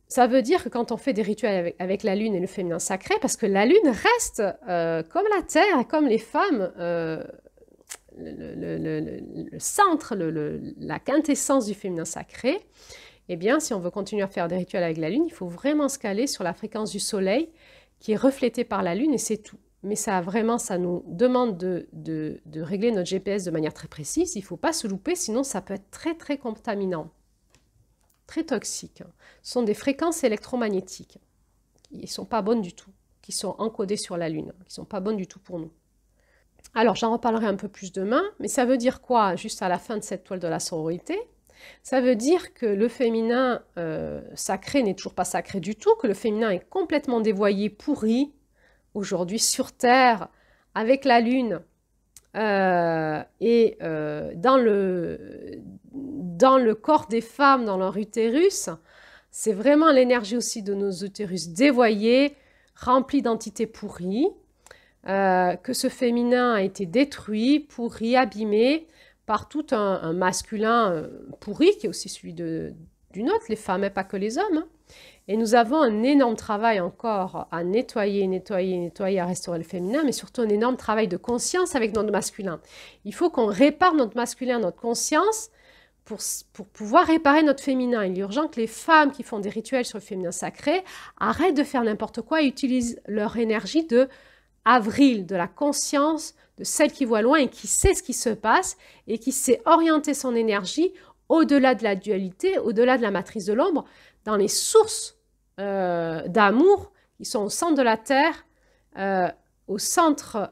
Ça veut dire que quand on fait des rituels avec la Lune et le féminin sacré, parce que la Lune reste, comme la Terre et comme les femmes, le centre, la quintessence du féminin sacré, eh bien, si on veut continuer à faire des rituels avec la Lune, il faut vraiment se caler sur la fréquence du Soleil qui est reflétée par la Lune et c'est tout. Mais ça nous demande de régler notre GPS de manière très précise. Il ne faut pas se louper, sinon ça peut être très, très contaminant. Très toxiques. Ce sont des fréquences électromagnétiques qui ne sont pas bonnes du tout, qui sont encodées sur la Lune, qui ne sont pas bonnes du tout pour nous. Alors, j'en reparlerai un peu plus demain, mais ça veut dire quoi, juste à la fin de cette toile de la sororité? Ça veut dire que le féminin sacré n'est toujours pas sacré du tout, que le féminin est complètement dévoyé, pourri, aujourd'hui sur Terre, avec la Lune, et dans le corps des femmes, dans leur utérus, c'est vraiment l'énergie aussi de nos utérus dévoyés, remplis d'entités pourries, que ce féminin a été détruit, pourri, abîmé par tout un masculin pourri, qui est aussi celui d'une autre, les femmes, et pas que les hommes. Hein. Et nous avons un énorme travail encore à nettoyer, à restaurer le féminin, mais surtout un énorme travail de conscience avec notre masculin. Il faut qu'on répare notre masculin, notre conscience, pour pouvoir réparer notre féminin. Il est urgent que les femmes qui font des rituels sur le féminin sacré arrêtent de faire n'importe quoi et utilisent leur énergie de avril, de la conscience, de celle qui voit loin et qui sait ce qui se passe et qui sait orienter son énergie au-delà de la dualité, au-delà de la matrice de l'ombre, dans les sources d'amour qui sont au centre de la Terre, au centre,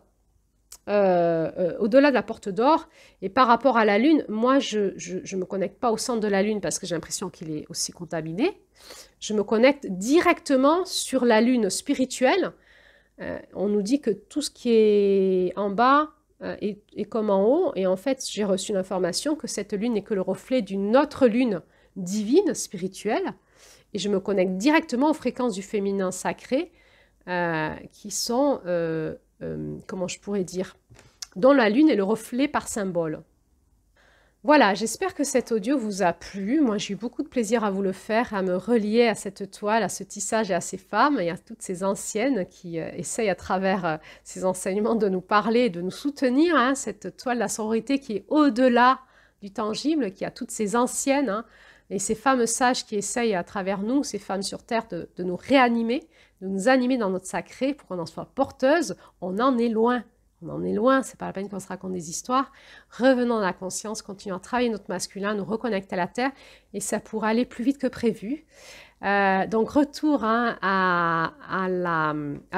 au-delà de la porte d'or. Et par rapport à la Lune, moi, je ne me connecte pas au centre de la Lune parce que j'ai l'impression qu'il est aussi contaminé. Je me connecte directement sur la Lune spirituelle. On nous dit que tout ce qui est en bas est comme en haut. Et en fait, j'ai reçu l'information que cette Lune n'est que le reflet d'une autre Lune divine, spirituelle. Et je me connecte directement aux fréquences du féminin sacré qui sont, comment je pourrais dire, dont la Lune est le reflet par symbole. Voilà, j'espère que cet audio vous a plu. Moi, j'ai eu beaucoup de plaisir à vous le faire, à me relier à cette toile, à ce tissage et à ces femmes et à toutes ces anciennes qui essayent à travers ces enseignements de nous parler, de nous soutenir. Hein, cette toile de la sororité qui est au-delà du tangible, qui a toutes ces anciennes et ces femmes sages qui essayent à travers nous, ces femmes sur Terre, de nous réanimer, de nous animer dans notre sacré pour qu'on en soit porteuse. On en est loin. On en est loin, c'est pas la peine qu'on se raconte des histoires. Revenons à la conscience, continuons à travailler notre masculin, nous reconnecter à la Terre, et ça pourra aller plus vite que prévu. Donc retour à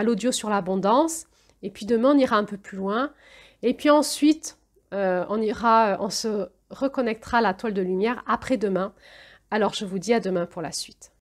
l'audio sur l'abondance, et puis demain on ira un peu plus loin, et puis ensuite on se reconnectera à la toile de lumière après-demain. Alors je vous dis à demain pour la suite.